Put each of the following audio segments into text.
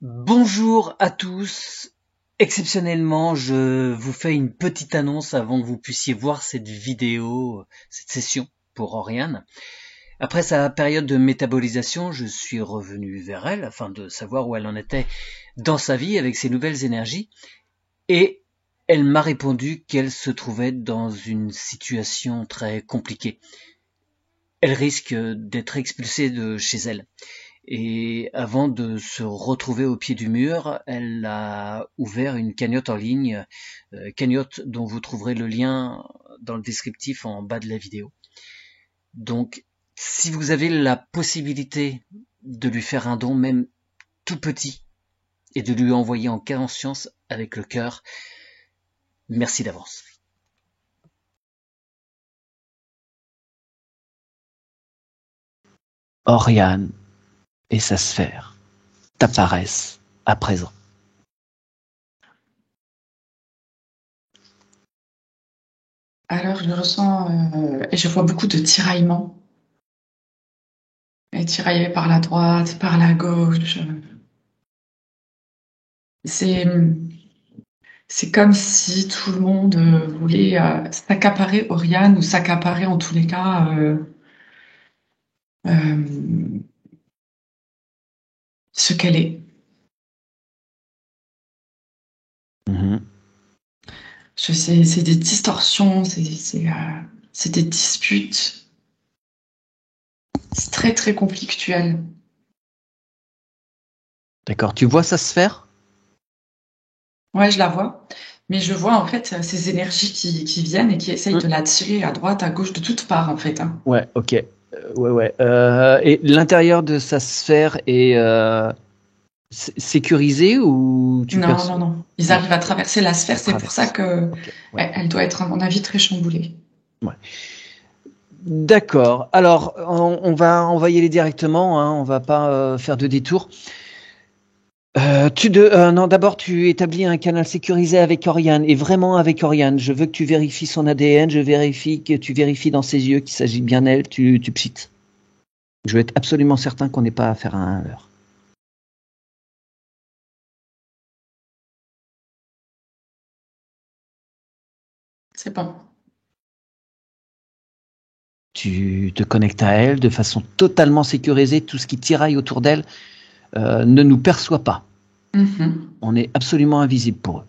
Bonjour à tous. Exceptionnellement, je vous fais une petite annonce avant que vous puissiez voir cette vidéo, cette session pour Oriane. Après sa période de métabolisation, je suis revenu vers elle afin de savoir où elle en était dans sa vie avec ses nouvelles énergies. Et elle m'a répondu qu'elle se trouvait dans une situation très compliquée. Elle risque d'être expulsée de chez elle. Et avant de se retrouver au pied du mur, elle a ouvert une cagnotte en ligne, cagnotte dont vous trouverez le lien dans le descriptif en bas de la vidéo. Donc, si vous avez la possibilité de lui faire un don, même tout petit, et de lui envoyer en conscience avec le cœur, merci d'avance. Oriane et sa sphère t'apparaissent à présent. Alors, je ressens et je vois beaucoup de tiraillements. Et tiraillé par la droite, par la gauche. C'est, c'est comme si tout le monde voulait s'accaparer Oriane ou s'accaparer en tous les cas euh, ce qu'elle est. Mhm. Je sais, c'est des distorsions, c'est des disputes. C'est très, très conflictuel. D'accord, tu vois sa sphère? Ouais, je la vois. Mais je vois en fait ces énergies qui viennent et qui essayent de l'attirer à droite, à gauche, de toutes parts en fait. Hein. Ouais, ok. Ouais. Et l'intérieur de sa sphère est sécurisé ou tu Non, perçois? non, non. Ils arrivent à traverser la sphère. C'est pour ça Traverse. que Ok, ouais. elle doit être, à mon avis, très chamboulée. Ouais. D'accord. Alors, on va envoyer les directement. Hein, on va pas faire de détour. Non, d'abord, tu établis un canal sécurisé avec Oriane, et vraiment avec Oriane. Je veux que tu vérifies son ADN, que tu vérifies dans ses yeux qu'il s'agit bien d'elle, tu psites. Je veux être absolument certain qu'on n'ait pas affaire à un leurre. C'est bon. Tu te connectes à elle de façon totalement sécurisée. Tout ce qui tiraille autour d'elle ne nous perçoit pas. Mm-hmm. On est absolument invisible pour eux.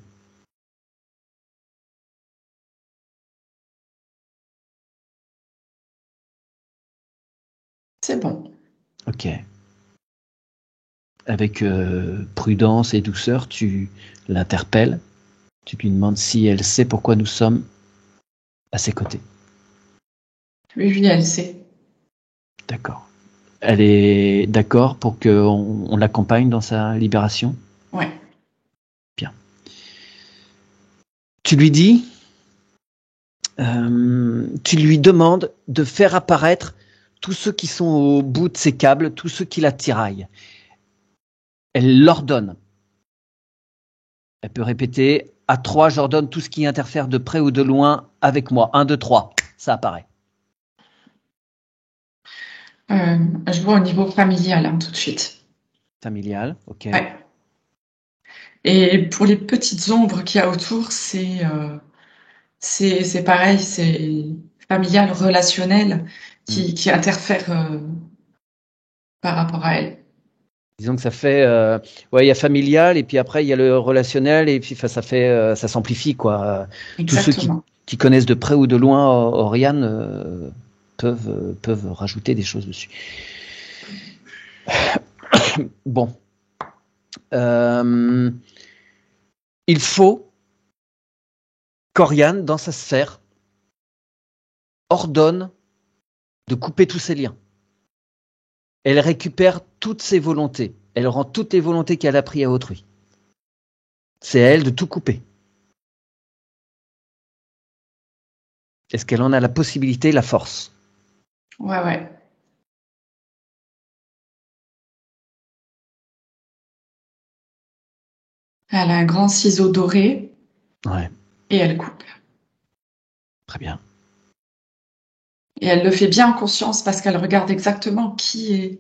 C'est bon. Ok. Avec prudence et douceur, tu l'interpelles. Tu lui demandes si elle sait pourquoi nous sommes à ses côtés. Oui, elle sait. D'accord. Elle est d'accord pour qu'on l'accompagne dans sa libération? Ouais. Bien. Tu lui dis, tu lui demandes de faire apparaître tous ceux qui sont au bout de ses câbles, tous ceux qui la tiraillent. Elle l'ordonne. Elle peut répéter, à 3, j'ordonne tout ce qui interfère de près ou de loin avec moi. 1, 2, 3, ça apparaît. Je vois au niveau familial, hein, tout de suite. Familial, ok. Ouais. Et pour les petites ombres qu'il y a autour, c'est pareil, c'est familial, relationnel, qui interfère par rapport à elle. Disons que ça fait, ouais, il y a familial et puis après il y a le relationnel et puis ça fait, ça s'amplifie quoi. Tous ceux Exactement. qui connaissent de près ou de loin Oriane peuvent rajouter des choses dessus. Bon, il faut qu'Oriane dans sa sphère ordonne de couper tous ses liens. Elle récupère toutes ses volontés. Elle rend toutes les volontés qu'elle a prises à autrui. C'est à elle de tout couper. Est-ce qu'elle en a la possibilité, la force? Ouais. Elle a un grand ciseau doré. Ouais. Et elle coupe. Très bien. Et elle le fait bien en conscience parce qu'elle regarde exactement qui est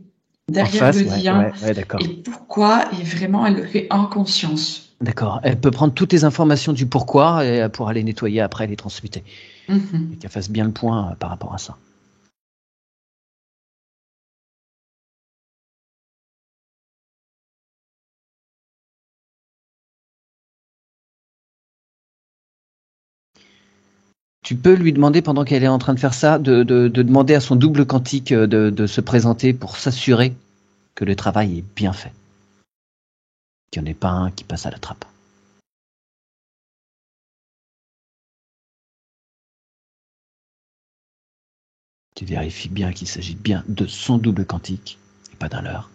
En derrière face, le ouais, lien, ouais, d'accord. et pourquoi, et vraiment, elle le fait en conscience. D'accord. Elle peut prendre toutes les informations du pourquoi et pour aller nettoyer après les transmuter. Et Mhm. qu'elle fasse bien le point par rapport à ça. Tu peux lui demander, pendant qu'elle est en train de faire ça, de demander à son double quantique de se présenter pour s'assurer que le travail est bien fait. Qu'il n'y en ait pas un qui passe à la trappe. Tu vérifies bien qu'il s'agit bien de son double quantique et pas d'un leur.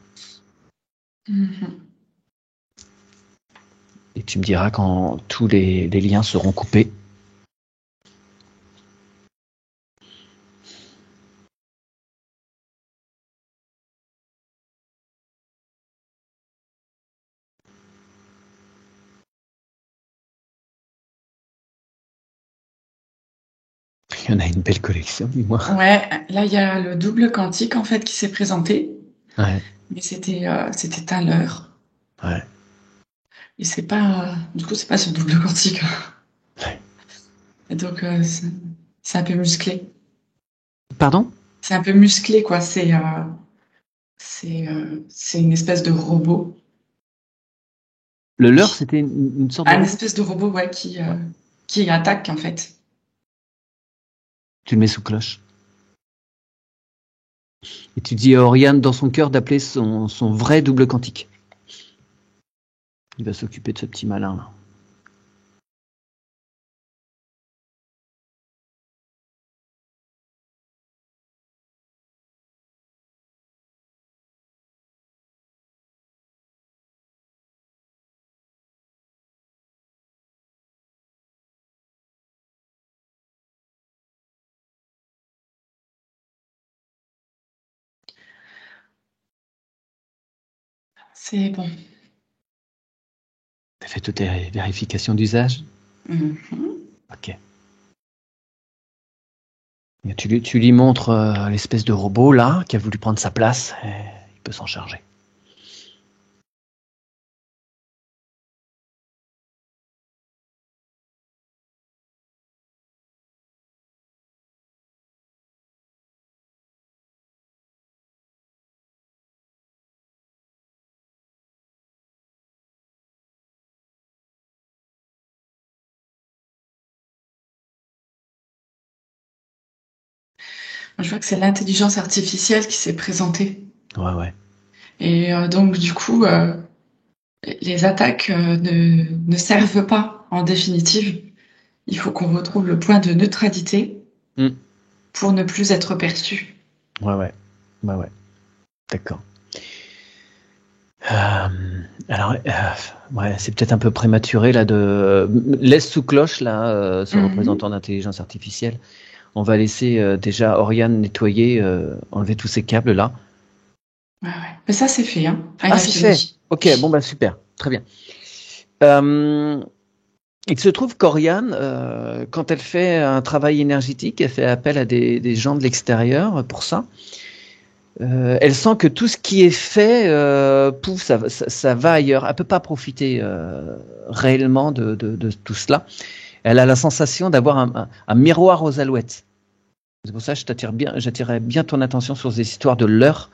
Mhm. Et tu me diras quand tous les liens seront coupés. Il y en a une belle collection, dis-moi. Ouais, là, il y a le double quantique, en fait, qui s'est présenté, Ouais, mais c'était un leurre. ouais. Et c'est pas, du coup, c'est pas son double quantique. Ouais. Et donc, c'est un peu musclé. Pardon? C'est un peu musclé, quoi. C'est une espèce de robot. Le leur, c'était une sorte de Un robot? espèce de robot, ouais, Ouais. qui attaque, en fait. Tu le mets sous cloche. Et tu dis à Oriane dans son cœur d'appeler son vrai double quantique. Il va s'occuper de ce petit malin là. C'est bon. T'as fait toutes tes vérifications d'usage? Mhm. Ok. Et tu lui montres l'espèce de robot là qui a voulu prendre sa place. Et il peut s'en charger. Je vois que c'est l'intelligence artificielle qui s'est présentée. Ouais, ouais. Et donc, du coup, les attaques ne servent pas en définitive. Il faut qu'on retrouve le point de neutralité Hmm. pour ne plus être perçu. Ouais, ouais. Ouais, ouais. D'accord. Euh, alors, ouais, c'est peut-être un peu prématuré là de laisse sous cloche là ce représentant Mhm. d'intelligence artificielle. On va laisser déjà Oriane nettoyer, enlever tous ces câbles là. Ouais, ouais. Mais ça, c'est fait, hein. Elle Ah, a c'est fait. fini. Ok, bon bah super, très bien. Euh, il se trouve qu'Oriane, quand elle fait un travail énergétique, elle fait appel à des gens de l'extérieur pour ça. Elle sent que tout ce qui est fait, pouf, ça va ailleurs. Elle peut pas profiter réellement de tout cela. Elle a la sensation d'avoir un miroir aux alouettes. C'est pour ça que j'attirais bien ton attention sur ces histoires de leurre.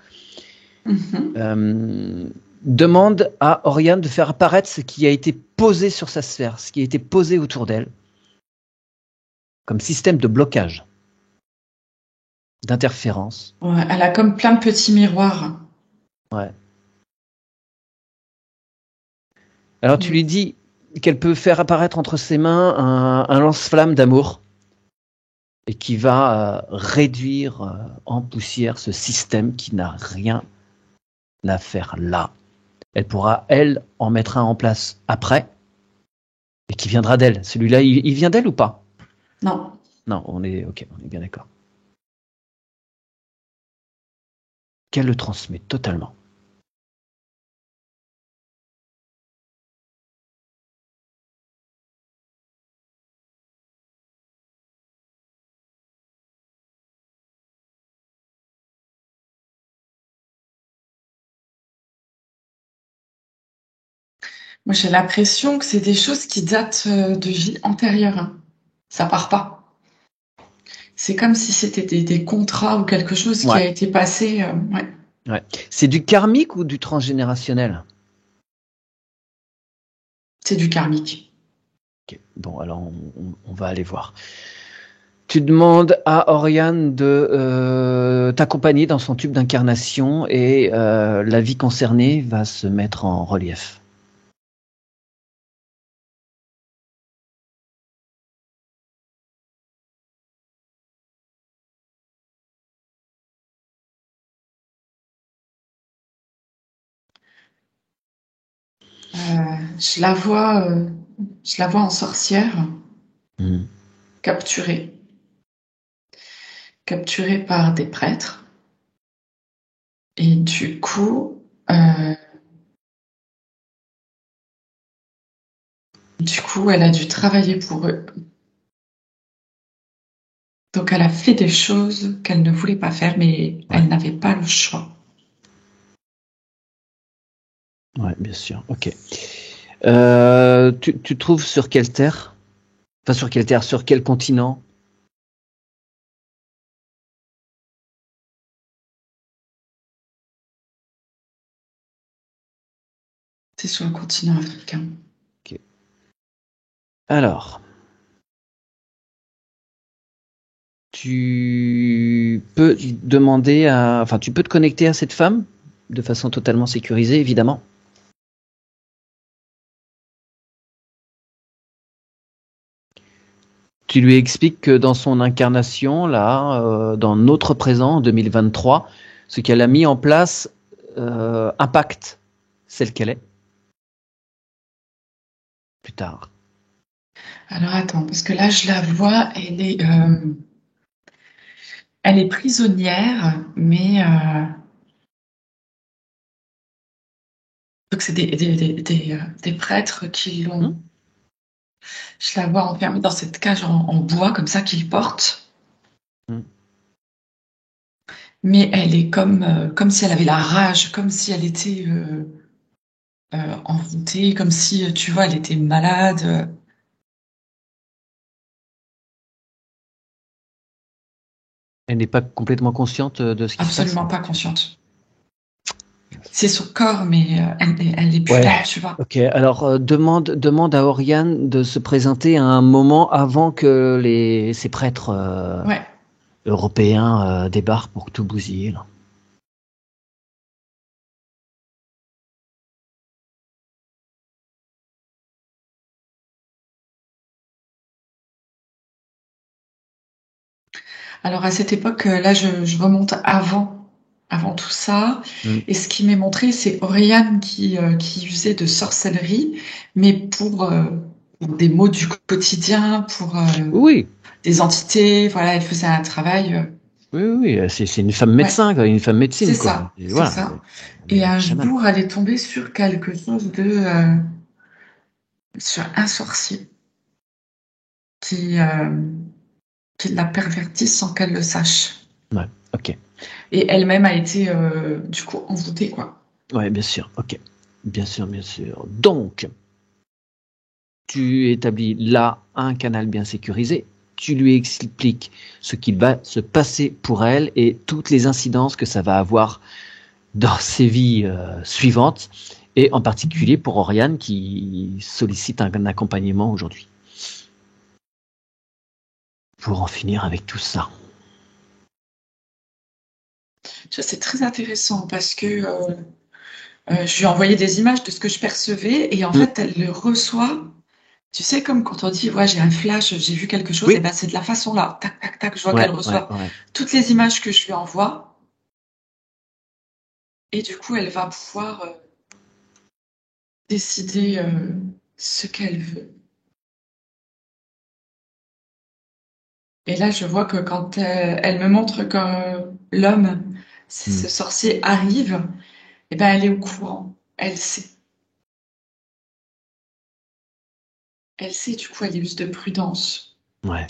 Mhm. Demande à Oriane de faire apparaître ce qui a été posé sur sa sphère, ce qui a été posé autour d'elle, comme système de blocage, d'interférence. Ouais, elle a comme plein de petits miroirs. Ouais. Alors tu Mm. lui dis qu'elle peut faire apparaître entre ses mains un lance-flamme d'amour et qui va réduire en poussière ce système qui n'a rien à faire là. Elle pourra, elle, en mettre un en place après et qui viendra d'elle. Celui-là, il vient d'elle ou pas? Non. Non, on est ok, on est bien d'accord. Qu'elle le transmet totalement. Moi, j'ai l'impression que c'est des choses qui datent de vie antérieure, hein. Ça part pas. C'est comme si c'était des contrats ou quelque chose qui Ouais. a été passé. Ouais, Ouais. C'est du karmique ou du transgénérationnel? c'est du karmique. Ok. Bon, alors on va aller voir. Tu demandes à Oriane de t'accompagner dans son tube d'incarnation et la vie concernée va se mettre en relief. Je la vois, je la vois en sorcière, Mhm. capturée, capturée par des prêtres. Et du coup, elle a dû travailler pour eux. Donc, elle a fait des choses qu'elle ne voulait pas faire, mais Ouais. elle n'avait pas le choix. Ouais, bien sûr. Ok. Tu trouves sur quelle terre? Enfin, sur quelle terre? Sur quel continent? C'est sur le continent africain. Ok. Alors, tu peux demander à, enfin, tu peux te connecter à cette femme de façon totalement sécurisée, évidemment. Tu lui expliques que dans son incarnation, là, dans notre présent, en 2023, ce qu'elle a mis en place impacte celle qu'elle est plus tard. Alors, attends, parce que là, je la vois, elle est prisonnière, mais donc c'est des prêtres qui Hmm. l'ont. Je la vois enfermée dans cette cage en bois, comme ça, qu'ils portent. Hmm. Mais elle est comme si elle avait la rage, comme si elle était envoûtée, comme si, tu vois, elle était malade. Elle n'est pas complètement consciente de ce qui se passe. Absolument pas consciente. C'est son corps, mais elle est plus Ouais. là, tu vois. Ok. Alors demande à Oriane de se présenter à un moment avant que ces prêtres Ouais. européens débarquent pour tout bousiller, là. Alors à cette époque, là, je remonte avant tout ça. Hmm. Et ce qui m'est montré, c'est Oriane qui usait de sorcellerie, mais pour des mots du quotidien, pour Oui, des entités. Voilà, elle faisait un travail. oui, c'est une femme Ouais, médecin, quoi, une femme c'est médecine, quoi. ça, Et c'est voilà, ça. elle Et est un chamane. jour, elle est tombée sur quelque chose sur un sorcier qui, euh, qui l'a pervertie sans qu'elle le sache. Ouais, ok. Et elle-même a été, du coup, envoûtée, quoi. Ouais, bien sûr, ok. Bien sûr, bien sûr. Donc, tu établis là un canal bien sécurisé. Tu lui expliques ce qu'il va se passer pour elle et toutes les incidences que ça va avoir dans ses vies suivantes, et en particulier pour Oriane qui sollicite un accompagnement aujourd'hui pour en finir avec tout ça. C'est très intéressant parce que je lui ai envoyé des images de ce que je percevais et en Mm. fait, elle le reçoit. Tu sais, comme quand on dit, ouais, j'ai un flash, j'ai vu quelque chose, et Oui, ben c'est de la façon là, tac, tac, tac, je vois qu'elle ouais, ouais, reçoit ouais. toutes les images que je lui envoie et du coup, elle va pouvoir décider ce qu'elle veut. Et là, je vois que quand elle me montre que l'homme, Mm. ce sorcier arrive, et ben elle est au courant, elle sait. Elle sait, du coup, elle use de prudence. Ouais.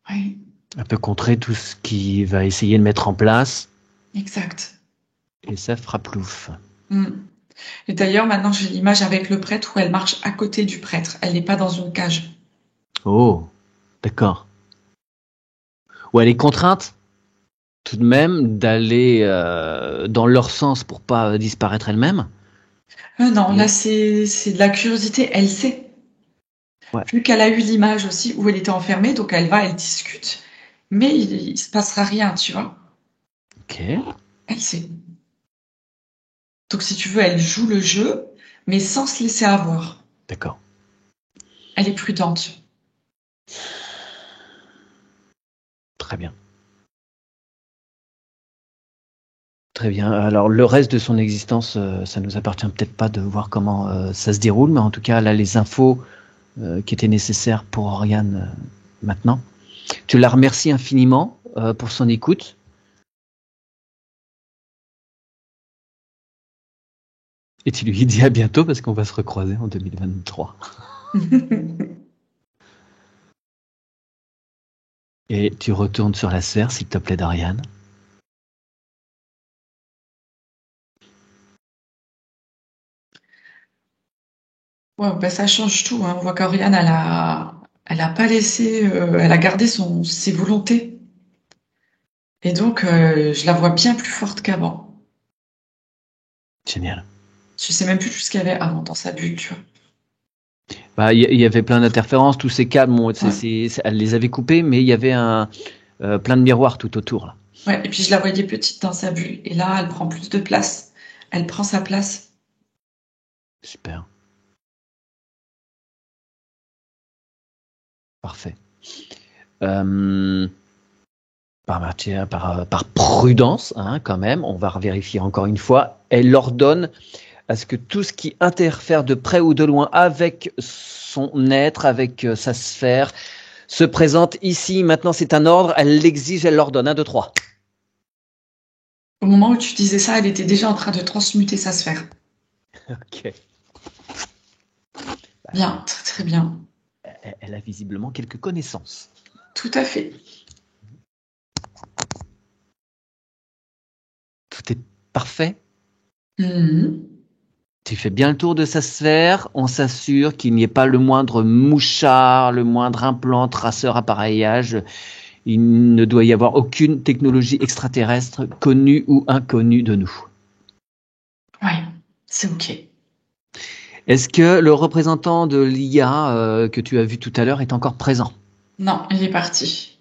Oui, Un peu contrer tout ce qu'il va essayer de mettre en place exact. et ça fera plouf. Mm. Et d'ailleurs, maintenant, j'ai l'image avec le prêtre où elle marche à côté du prêtre. Elle n'est pas dans une cage. Oh, d'accord. Ou elle est contrainte tout de même d'aller dans leur sens pour pas disparaître elle-même. Non, là, Et- c'est de la curiosité. Elle sait. Ouais. Vu qu'elle a eu l'image aussi où elle était enfermée, donc elle va, elle discute. Mais il se passera rien, tu vois. Ok, Elle sait. Donc, si tu veux, elle joue le jeu, mais sans se laisser avoir. d'accord. Elle est prudente. Très bien. Très bien. Alors le reste de son existence, ça nous appartient peut-être pas de voir comment ça se déroule, mais en tout cas, là, les infos qui étaient nécessaires pour Oriane maintenant. Tu la remercies infiniment pour son écoute. Et tu lui dis à bientôt parce qu'on va se recroiser en 2023. Et tu retournes sur la sphère, s'il te plaît, Dorian. Ouais, bah, ça change tout, hein. On voit qu'Oriane, elle a pas laissé, elle a gardé ses volontés. Et donc, je la vois bien plus forte qu'avant. Génial. Je sais même plus tout ce qu'il y avait avant dans sa bulle, tu vois. Bah, il y avait plein d'interférences, tous ces câbles, bon, Ouais. elle les avait coupés, mais il y avait plein de miroirs tout autour. Là. Ouais. Et puis, je la voyais petite dans sa bulle. Et là, elle prend plus de place. Elle prend sa place. Super. Parfait. Par prudence, hein, quand même, on va vérifier encore une fois, elle ordonne à ce que tout ce qui interfère de près ou de loin avec son être, avec sa sphère, se présente ici. Maintenant, c'est un ordre, elle l'exige, elle l'ordonne. 1, 2, 3. Au moment où tu disais ça, elle était déjà en train de transmuter sa sphère. Ok. Bien, très très bien. Elle a visiblement quelques connaissances. Tout à fait. Tout est parfait. Mhm. Tu fais bien le tour de sa sphère, on s'assure qu'il n'y ait pas le moindre mouchard, le moindre implant, traceur, appareillage. Il ne doit y avoir aucune technologie extraterrestre connue ou inconnue de nous. Ouais, c'est OK. Est-ce que le représentant de l'IA que tu as vu tout à l'heure est encore présent? Non, il est parti.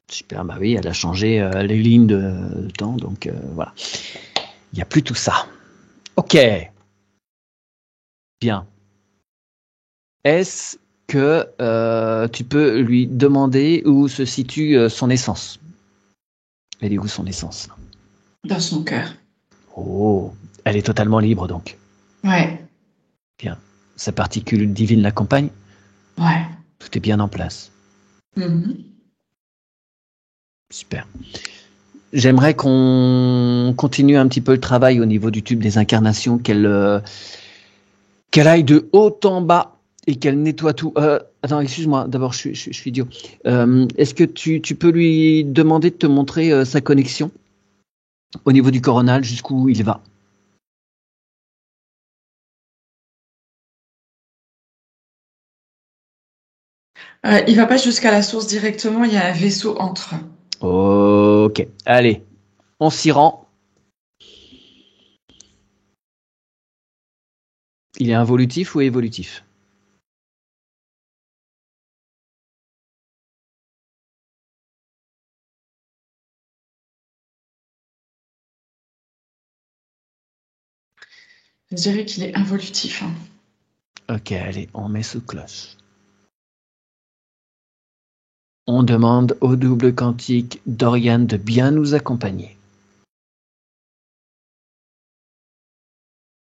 Super, bah oui, elle a changé les lignes de temps, donc voilà. Il n'y a plus tout ça. Ok, bien. Est-ce que tu peux lui demander où se situe son essence? Elle est où son essence? Dans son cœur. Oh, elle est totalement libre donc. Ouais, Bien. Sa particule divine l'accompagne. ouais. Tout est bien en place. Mhm. Super. J'aimerais qu'on continue un petit peu le travail au niveau du tube des incarnations, qu'elle aille de haut en bas et qu'elle nettoie tout. Attends, excuse-moi, d'abord, je suis idiot. Est-ce que tu peux lui demander de te montrer sa connexion au niveau du coronal, jusqu'où il va? Il va pas jusqu'à la source directement, il y a un vaisseau entre. Ok, allez, on s'y rend. Il est involutif ou évolutif? Je dirais qu'il est involutif, hein. Ok, allez, on met sous cloche. On demande au double quantique d'Oriane de bien nous accompagner.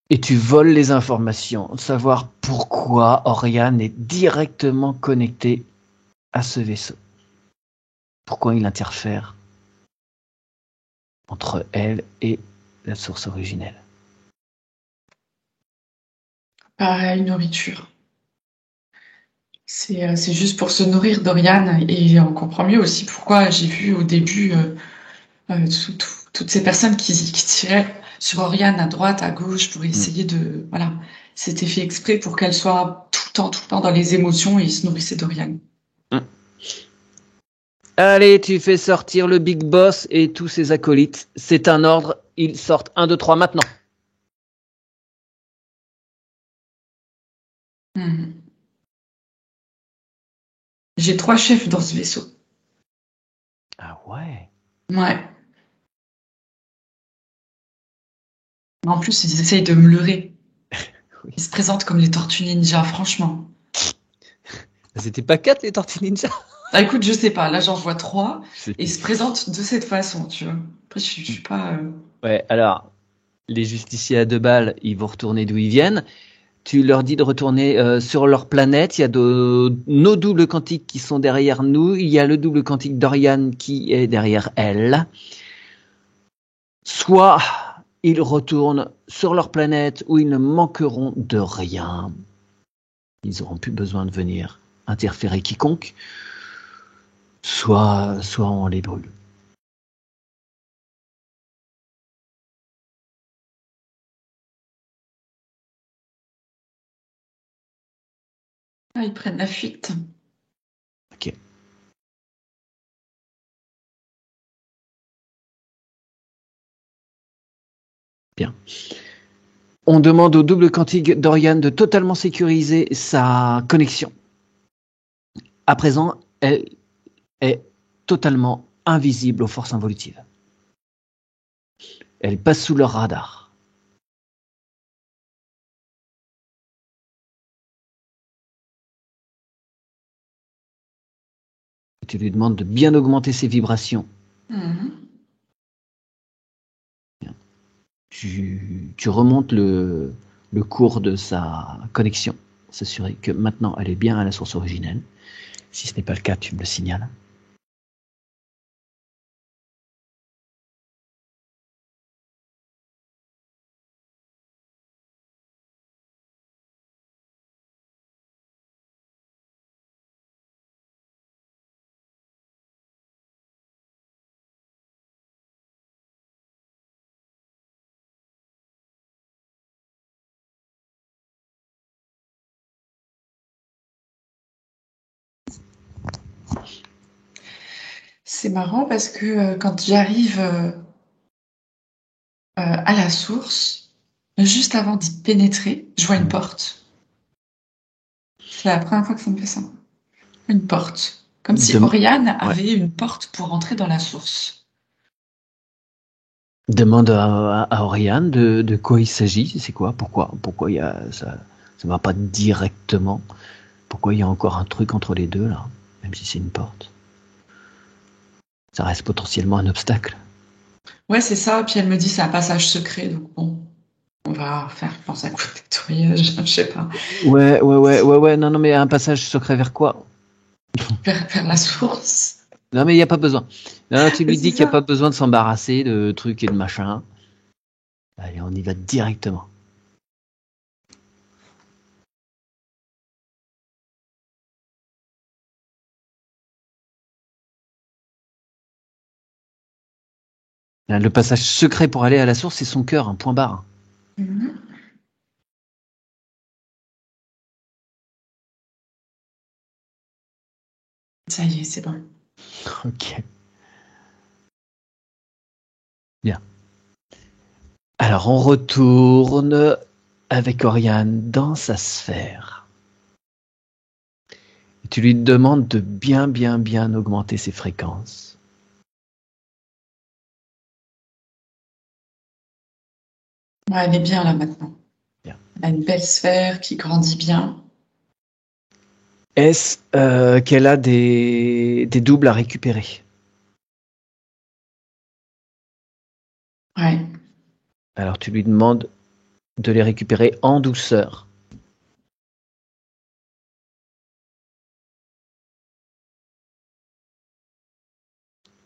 Et tu voles les informations, savoir pourquoi Oriane est directement connectée à ce vaisseau. Pourquoi il interfère entre elle et la source originelle. Pareil, nourriture. C'est juste pour se nourrir d'Oriane et on comprend mieux aussi pourquoi j'ai vu au début toutes ces personnes qui tiraient sur Oriane à droite, à gauche, pour essayer de, voilà. C'était fait exprès pour qu'elle soit tout le temps dans les émotions et se nourrissait d'Oriane. Allez, tu fais sortir le Big Boss et tous ses acolytes. C'est un ordre, ils sortent 1, 2, 3 maintenant. Mhm. J'ai 3 chefs dans ce vaisseau. Ah ouais. Ouais. En plus, ils essayent de me leurrer. Oui. Ils se présentent comme les Tortues Ninja, franchement. C'était pas 4 les Tortues Ninja? Ah, écoute, je sais pas. Là, j'en vois 3 et ils C'était- se présentent de cette façon, tu vois. Après, je suis pas. Ouais, alors, les justiciers à 2 balles, ils vont retourner d'où ils viennent. Tu leur dis de retourner sur leur planète. Il y a nos doubles quantiques qui sont derrière nous. Il y a le double quantique d'Oriane qui est derrière elle. Soit ils retournent sur leur planète où ils ne manqueront de rien. Ils n'auront plus besoin de venir interférer quiconque. Soit on les brûle. Ah, ils prennent la fuite. Ok. Bien. On demande au double quantique d'Oriane de totalement sécuriser sa connexion. À présent, elle est totalement invisible aux forces involutives. Elle passe sous leur radar. Tu lui demandes de bien augmenter ses vibrations. Mhm. Tu remontes le cours de sa connexion, s'assurer que maintenant elle est bien à la source originelle. Si ce n'est pas le cas, tu me le signales. C'est marrant parce que quand j'arrive à la source, juste avant d'y pénétrer, je vois une porte. C'est la première fois que ça me fait ça. Une porte. Comme si Dem- Oriane ouais. avait une porte pour rentrer dans la source. Demande à Oriane de quoi il s'agit. C'est quoi? Pourquoi il y a ça? Ça va pas directement. Pourquoi il y a encore un truc entre les deux là? Même si c'est une porte. Ça reste potentiellement un obstacle. Ouais, c'est ça. Puis elle me dit c'est un passage secret. Donc bon, on va faire, je pense, un coup de nettoyage. Je sais pas. Ouais. Non, mais un passage secret vers quoi? Vers la source. Non, mais il n'y a pas besoin. Non, tu lui C'est dis qu'il n'y a pas ça. besoin de s'embarrasser de trucs et de machins. Allez, on y va directement. Le passage secret pour aller à la source, c'est son cœur, un point barre. Mhm. Ça y est, c'est bon. Ok, bien. Alors, on retourne avec Oriane dans sa sphère. Tu lui demandes de bien augmenter ses fréquences. Ouais, elle est bien là maintenant. Bien. Elle a une belle sphère qui grandit bien. Est-ce qu'elle a des doubles à récupérer? Ouais. Alors, tu lui demandes de les récupérer en douceur.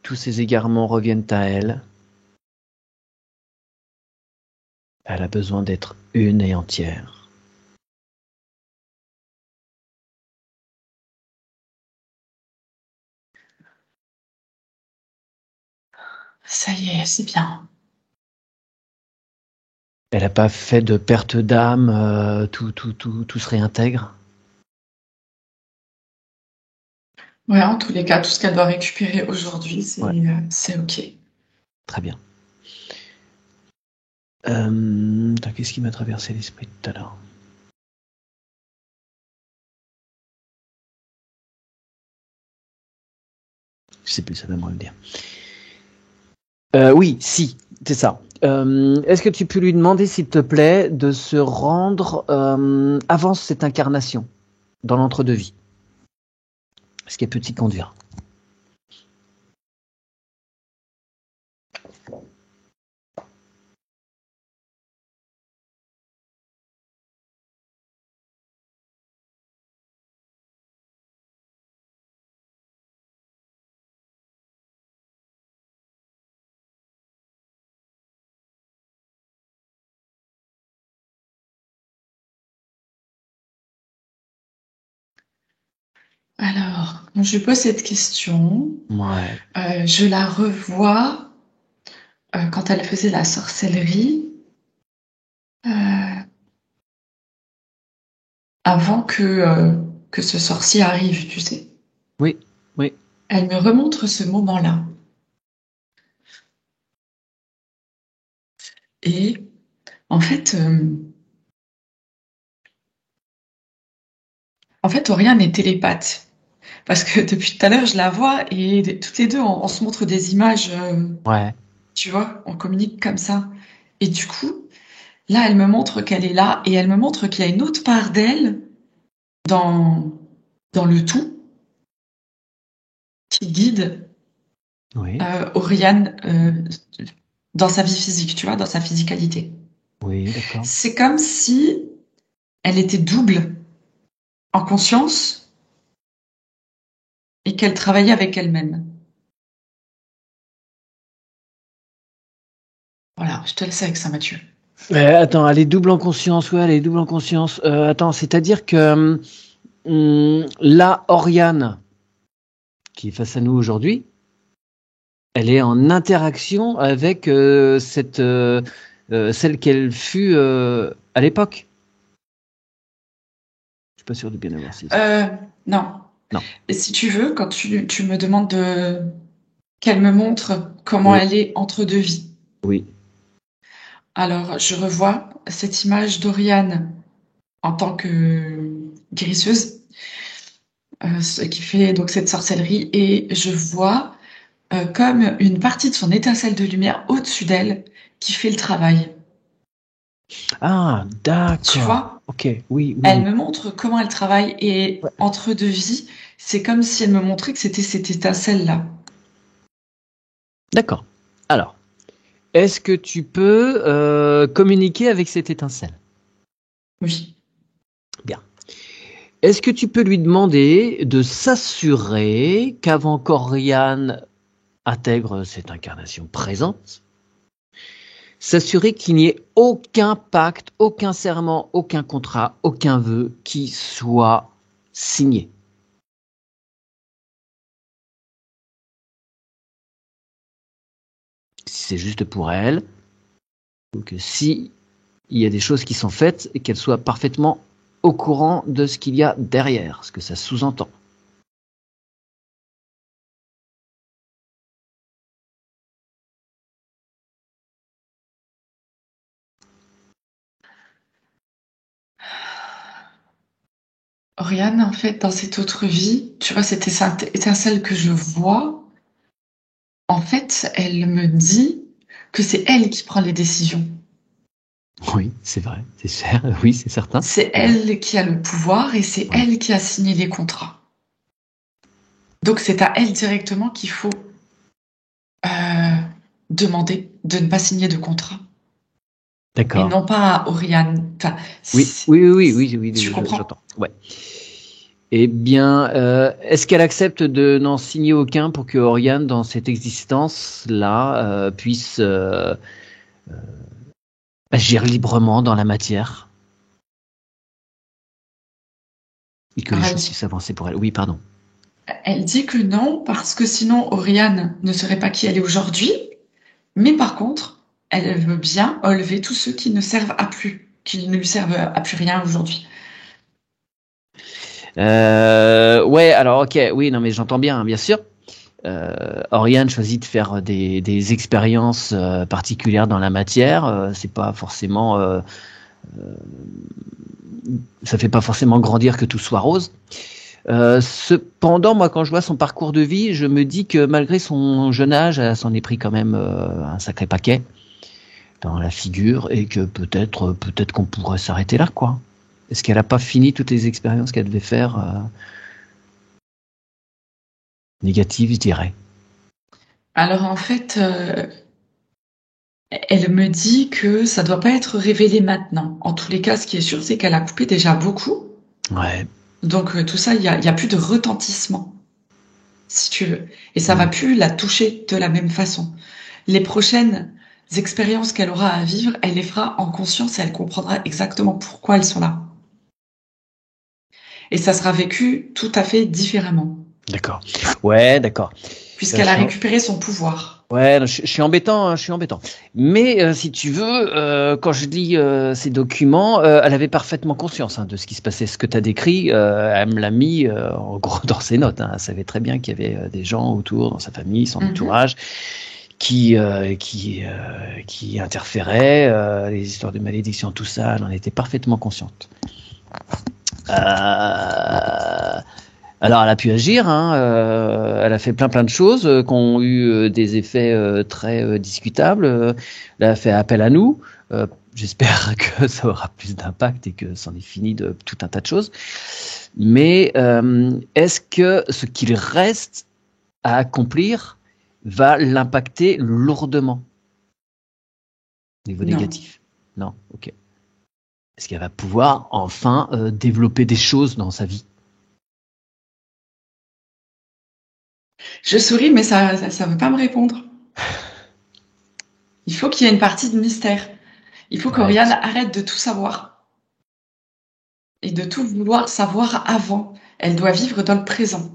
Tous ces égarements reviennent à elle. Elle a besoin d'être une et entière. Ça y est, c'est bien. Elle n'a pas fait de perte d'âme, tout se réintègre. Ouais, en tous les cas, tout ce qu'elle doit récupérer aujourd'hui, Ouais, c'est OK. très bien. Qu'est-ce qui m'a traversé l'esprit tout à l'heure? Je sais plus, ça va me revenir. Oui, si, c'est ça. Est-ce que tu peux lui demander, s'il te plaît, de se rendre avant cette incarnation, dans l'entre-deux-vie? Est-ce qu'elle peut t'y conduire? Alors, quand je lui pose cette question, Ouais. je la revois quand elle faisait la sorcellerie, euh, avant que ce sorcier arrive, tu sais. Oui, oui. Elle me remontre ce moment-là. Et en fait, Oriane est télépathe. Parce que depuis tout à l'heure, je la vois et toutes les deux, on se montre des images, Ouais. tu vois, on communique comme ça. Et du coup, là, elle me montre qu'elle est là et elle me montre qu'il y a une autre part d'elle dans, dans le tout qui guide Oui. Oriane dans sa vie physique, tu vois, dans sa physicalité. Oui, d'accord. C'est comme si elle était double en conscience et qu'elle travaillait avec elle-même. Voilà, je te laisse avec ça, Mathieu. Attends, elle est double en conscience, ouais, elle est double en conscience. Attends, c'est-à-dire que là, Oriane, qui est face à nous aujourd'hui, elle est en interaction avec celle qu'elle fut à l'époque. Je suis pas sûr de bien avoir saisi. Euh, non. Non. Et si tu veux, quand tu me demandes qu'elle me montre comment Oui, elle est entre deux vies. oui, Alors, je revois cette image d'Oriane en tant que guérisseuse, ce qui fait donc cette sorcellerie, et je vois comme une partie de son étincelle de lumière au-dessus d'elle qui fait le travail. ah, Tu d'accord. vois? Ok, oui, oui, Elle oui. me montre comment elle travaille et Ouais. entre deux vies, c'est comme si elle me montrait que c'était cette étincelle-là. D'accord. Alors, est-ce que tu peux communiquer avec cette étincelle? Oui. Bien. Est-ce que tu peux lui demander de s'assurer qu'avant qu'Oriane intègre cette incarnation présente, s'assurer qu'il n'y ait aucun pacte, aucun serment, aucun contrat, aucun vœu qui soit signé? Si c'est juste pour elle, ou que si il y a des choses qui sont faites et qu'elle soit parfaitement au courant de ce qu'il y a derrière, ce que ça sous-entend. Oriane, en fait, dans cette autre vie, tu vois, cette étincelle que je vois, en fait, elle me dit que c'est elle qui prend les décisions. Oui, c'est vrai, c'est cher, oui, c'est certain. C'est elle qui a le pouvoir et c'est Oui. elle qui a signé les contrats. Donc c'est à elle directement qu'il faut euh, demander de ne pas signer de contrat et D'accord. non pas à Oriane. Enfin, Oui, oui, oui, oui, oui, tu oui, comprends? j'entends. Ouais. Eh bien, est-ce qu'elle accepte de n'en signer aucun pour que Oriane, dans cette existence-là, puisse agir librement dans la matière et que les Alors, choses puissent avancer pour elle? Oui, pardon. elle dit que non parce que sinon Oriane ne serait pas qui elle est aujourd'hui. Mais par contre, elle veut bien enlever tous ceux qui ne servent à plus, qui ne lui servent à plus rien aujourd'hui. Ouais, alors ok, oui, non mais j'entends bien, bien sûr. Oriane choisit de faire des expériences particulières dans la matière. C'est pas forcément, ça fait pas forcément grandir que tout soit rose. Cependant, moi, quand je vois son parcours de vie, je me dis que malgré son jeune âge, elle s'en est pris quand même un sacré paquet dans la figure et que peut-être qu'on pourrait s'arrêter là, quoi. Est-ce qu'elle a pas fini toutes les expériences qu'elle devait faire négatives, je dirais. Alors en fait, elle me dit que ça doit pas être révélé maintenant. En tous les cas, ce qui est sûr, c'est qu'elle a coupé déjà beaucoup. Ouais. Donc tout ça, il y a plus de retentissement, si tu veux. Et ça va plus la toucher de la même façon. Les prochaines expériences qu'elle aura à vivre, elle les fera en conscience et elle comprendra exactement pourquoi elles sont là. Et ça sera vécu tout à fait différemment, D'accord. Ouais, d'accord. puisqu'elle a récupéré son pouvoir. Ouais, je suis embêtant, hein, je suis embêtant. Mais si tu veux, quand je lis ces documents, elle avait parfaitement conscience de ce qui se passait. Ce que tu as décrit, elle me l'a mis en gros dans ses notes. Hein. Elle savait très bien qu'il y avait des gens autour, dans sa famille, son entourage, qui interféraient, les histoires de malédiction, tout ça, elle en était parfaitement consciente. Alors, elle a pu agir, hein, elle a fait plein de choses qui ont eu des effets très discutables. Elle a fait appel à nous. J'espère que ça aura plus d'impact et que c'en est fini de tout un tas de choses. Mais est-ce que ce qu'il reste à accomplir va l'impacter lourdement au niveau négatif? Non, ok. Est-ce qu'elle va pouvoir enfin développer des choses dans sa vie? Je souris, mais ça veut pas me répondre. Il faut qu'il y ait une partie de mystère. Il faut qu'Oriane arrête de tout savoir et de tout vouloir savoir avant. Elle doit vivre dans le présent.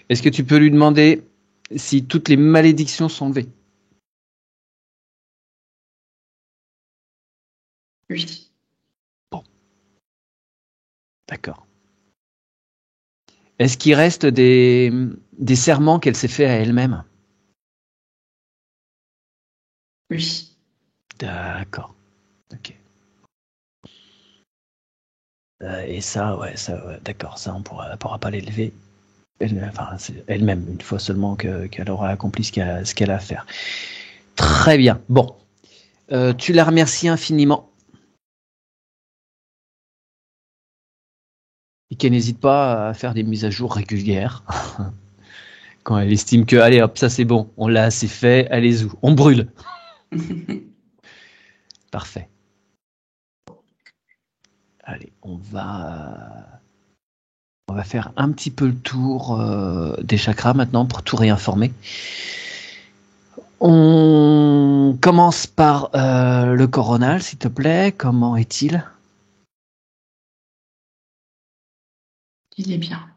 Est-ce que tu peux lui demander si toutes les malédictions sont levées? Oui. Bon. D'accord. Est-ce qu'il reste des serments qu'elle s'est fait à elle-même? Oui. D'accord. Ok. Et ça, ouais, d'accord, ça, on pourra pas l'élever. Elle-même, une fois seulement qu'elle aura accompli ce qu'elle a à faire. Très bien. Bon. Tu la remercies infiniment. Et qu'elle n'hésite pas à faire des mises à jour régulières. Quand elle estime que, allez hop, ça c'est bon, on l'a assez fait, allez-y, on brûle. Parfait. Allez, on va faire un petit peu le tour des chakras maintenant pour tout réinformer. On commence par le coronal, s'il te plaît. Comment est-il? Il est bien.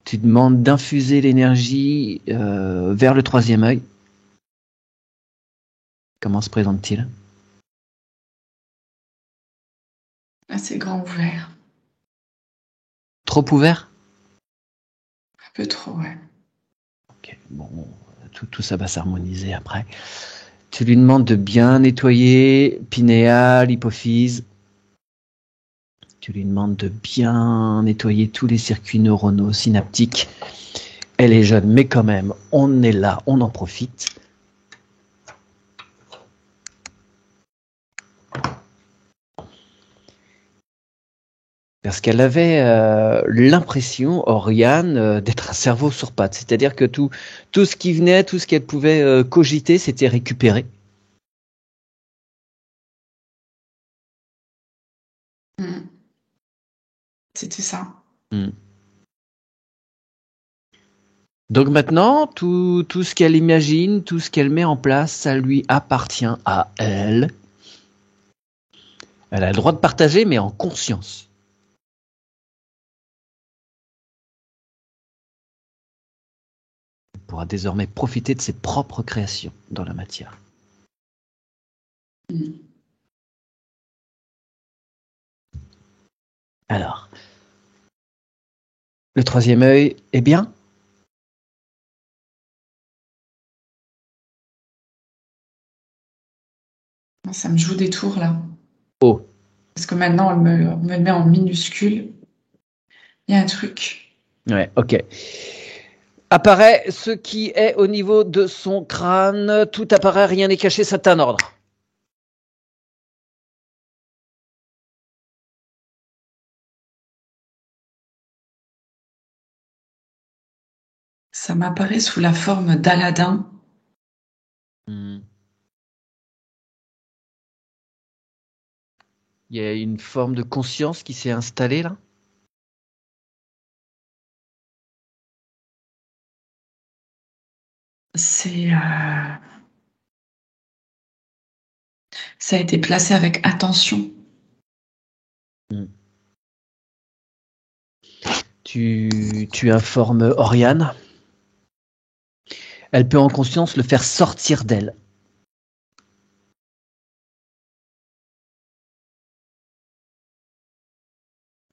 Tu demandes d'infuser l'énergie vers le troisième œil. Comment se présente-t-il? Assez grand ouvert. Trop ouvert? Un peu trop, ouais. Ok, bon, tout ça va s'harmoniser après. Tu lui demandes de bien nettoyer pinéal, hypophyse. Tu lui demandes de bien nettoyer tous les circuits neuronaux synaptiques. Elle est jeune, mais quand même, on est là, on en profite. Parce qu'elle avait l'impression, Oriane, d'être un cerveau sur pattes. C'est-à-dire que tout ce qui venait, tout ce qu'elle pouvait cogiter, c'était récupéré. C'était ça. Donc maintenant, tout ce qu'elle imagine, tout ce qu'elle met en place, ça lui appartient à elle. Elle a le droit de partager, mais en conscience. pourra désormais profiter de ses propres créations dans la matière. Alors, le troisième œil est bien? Ça me joue des tours là. Oh, Parce que maintenant, on me le met en minuscule. Il y a un truc. ouais, ok. Apparaît ce qui est au niveau de son crâne. Tout apparaît, rien n'est caché, c'est un ordre. Ça m'apparaît sous la forme d'Aladin. Il y a une forme de conscience qui s'est installée là. C'est, ça a été placé avec attention. Tu informes Oriane. Elle peut en conscience le faire sortir d'elle.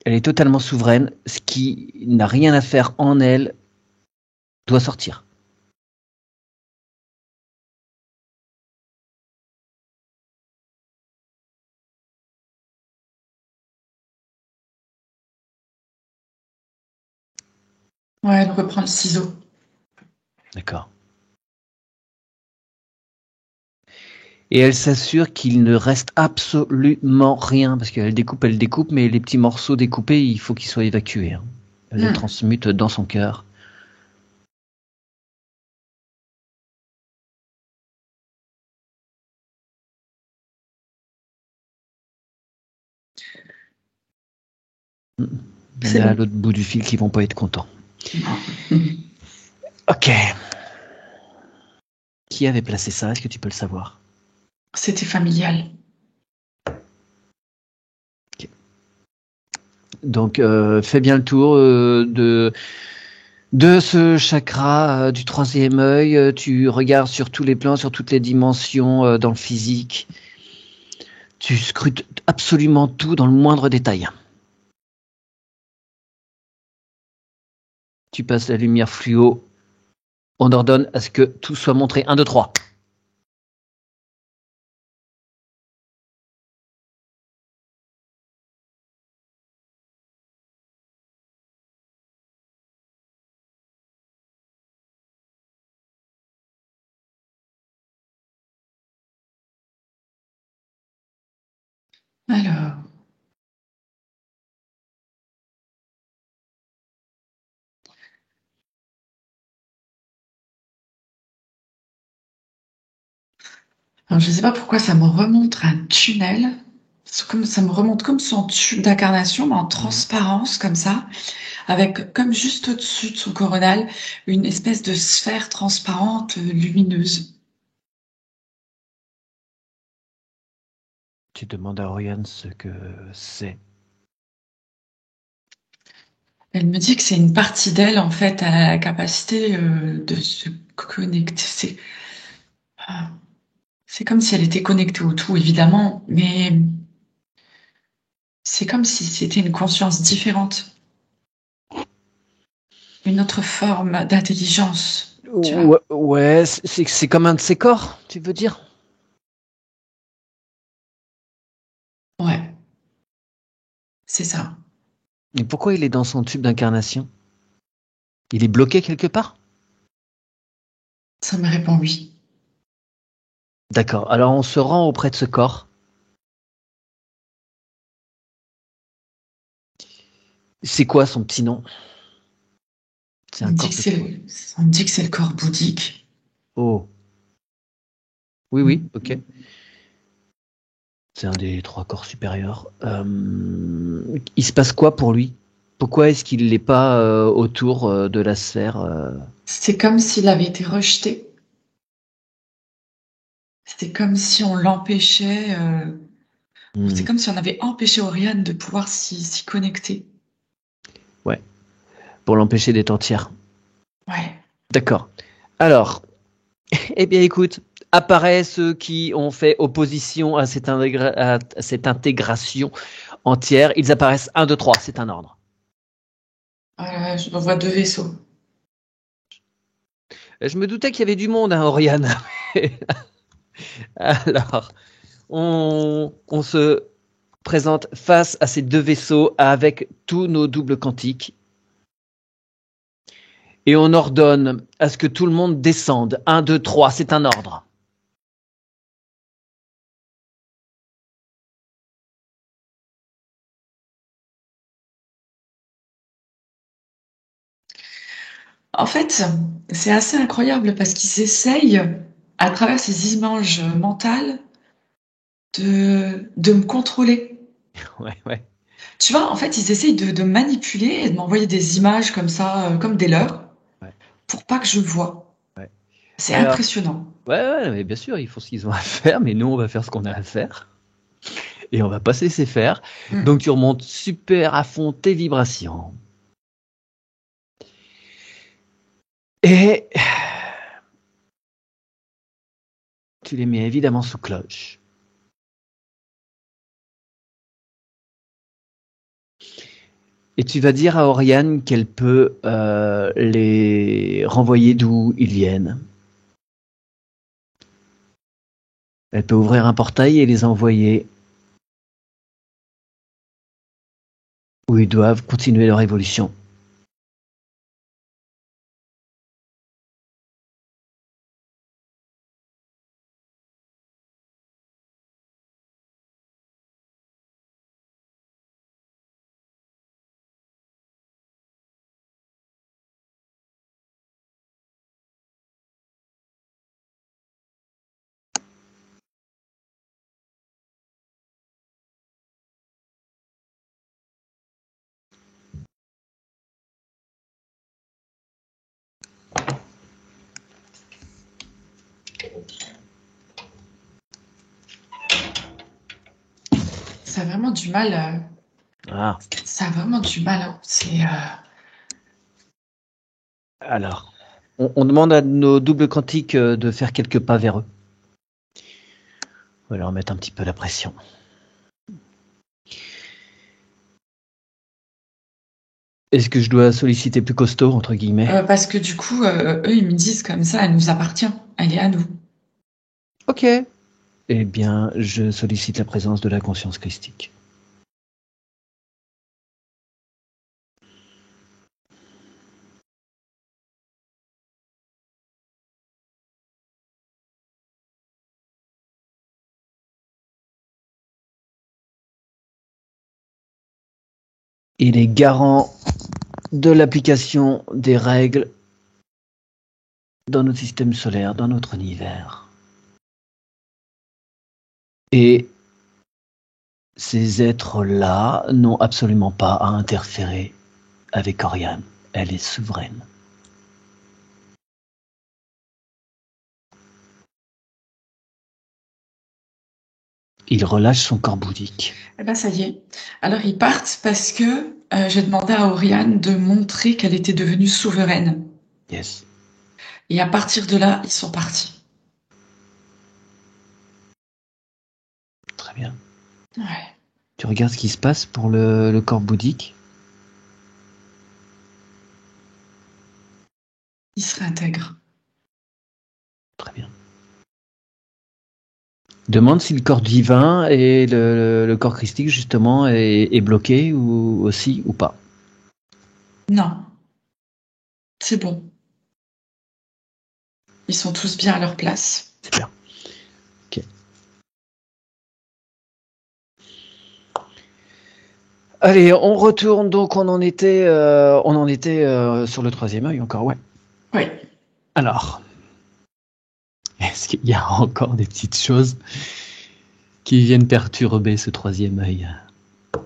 Elle est totalement souveraine. Ce qui n'a rien à faire en elle doit sortir. Ouais, elle reprend le ciseau. D'accord. Et elle s'assure qu'il ne reste absolument rien, parce qu'elle découpe, mais les petits morceaux découpés, il faut qu'ils soient évacués. Hein. Elle les transmute dans son cœur. Il y en a à l'autre bout du fil qui vont pas être contents. Ok. Qui avait placé ça? Est-ce que tu peux le savoir? C'était familial. Okay. Donc, fais bien le tour de ce chakra du troisième œil. Tu regardes sur tous les plans, sur toutes les dimensions dans le physique. Tu scrutes absolument tout dans le moindre détail. Tu passes la lumière fluo. On ordonne à ce que tout soit montré. 1, 2, 3. Alors, je ne sais pas pourquoi ça me remonte un tunnel. Ça me remonte comme son tube d'incarnation, mais en transparence, comme ça, avec, comme juste au-dessus de son coronal, une espèce de sphère transparente lumineuse. Tu demandes à Oriane ce que c'est. Elle me dit que c'est une partie d'elle, en fait, elle a la capacité de se connecter. C'est comme si elle était connectée au tout, évidemment, mais c'est comme si c'était une conscience différente, une autre forme d'intelligence. Tu vois? Ouais, c'est comme un de ses corps, tu veux dire? Ouais, c'est ça. Et pourquoi il est dans son tube d'incarnation? Il est bloqué quelque part? Ça me répond oui. D'accord, alors on se rend auprès de ce corps. C'est quoi son petit nom? C'est On un me dit corps que de c'est quoi? on me dit que c'est le corps bouddhique. Oh. Oui, ok. C'est un des 3 corps supérieurs. Il se passe quoi pour lui? Pourquoi est-ce qu'il n'est pas autour de la sphère? C'est comme s'il avait été rejeté. C'était comme si on l'empêchait. C'est comme si on avait empêché Oriane de pouvoir s'y connecter. Ouais, pour l'empêcher d'être entière. Ouais. D'accord. Alors, eh bien, écoute, apparaissent ceux qui ont fait opposition à cette intégration entière. Ils apparaissent 1, 2, 3, c'est un ordre. Je vois 2 vaisseaux. Je me doutais qu'il y avait du monde, hein, Oriane. Alors, on se présente face à ces 2 vaisseaux avec tous nos doubles quantiques. Et on ordonne à ce que tout le monde descende. 1, 2, 3, c'est un ordre. En fait, c'est assez incroyable parce qu'ils essayent, à travers ces images mentales, de me contrôler. Ouais. Tu vois, en fait, ils essayent de manipuler et de m'envoyer des images comme ça, comme des leurs, Ouais. pour pas que je vois. Ouais. C'est Alors, impressionnant. ouais, mais bien sûr, ils font ce qu'ils ont à faire, mais nous, on va faire ce qu'on a à faire. Et on va pas se laisser faire. Mm. Donc, tu remontes super à fond tes vibrations. Et tu les mets évidemment sous cloche. Et tu vas dire à Oriane qu'elle peut les renvoyer d'où ils viennent. Elle peut ouvrir un portail et les envoyer où ils doivent continuer leur évolution. Ça a vraiment du mal. Ah, Ça a vraiment du mal, hein. alors, on demande à nos doubles quantiques de faire quelques pas vers eux. On va leur mettre un petit peu la pression. Est-ce que je dois solliciter plus costaud, entre guillemets? Parce que du coup, eux, ils me disent comme ça, elle nous appartient, elle est à nous. Ok. Eh bien, je sollicite la présence de la conscience christique. Il est garant de l'application des règles dans notre système solaire, dans notre univers. Et ces êtres-là n'ont absolument pas à interférer avec Oriane. Elle est souveraine. Il relâche son corps bouddhique. Eh ben, ça y est. Alors, ils partent parce que j'ai demandé à Oriane de montrer qu'elle était devenue souveraine. Yes. Et à partir de là, ils sont partis. Très bien. Ouais. Tu regardes ce qui se passe pour le corps bouddhique? Ils se réintègrent. Très bien. Demande si le corps divin et le corps christique, justement, est bloqué ou aussi ou pas. Non, c'est bon. Ils sont tous bien à leur place. Super. Ok. Allez, on retourne. Donc, on en était sur le troisième œil encore, ouais. Oui. Alors, est-ce qu'il y a encore des petites choses qui viennent perturber ce troisième œil? Parce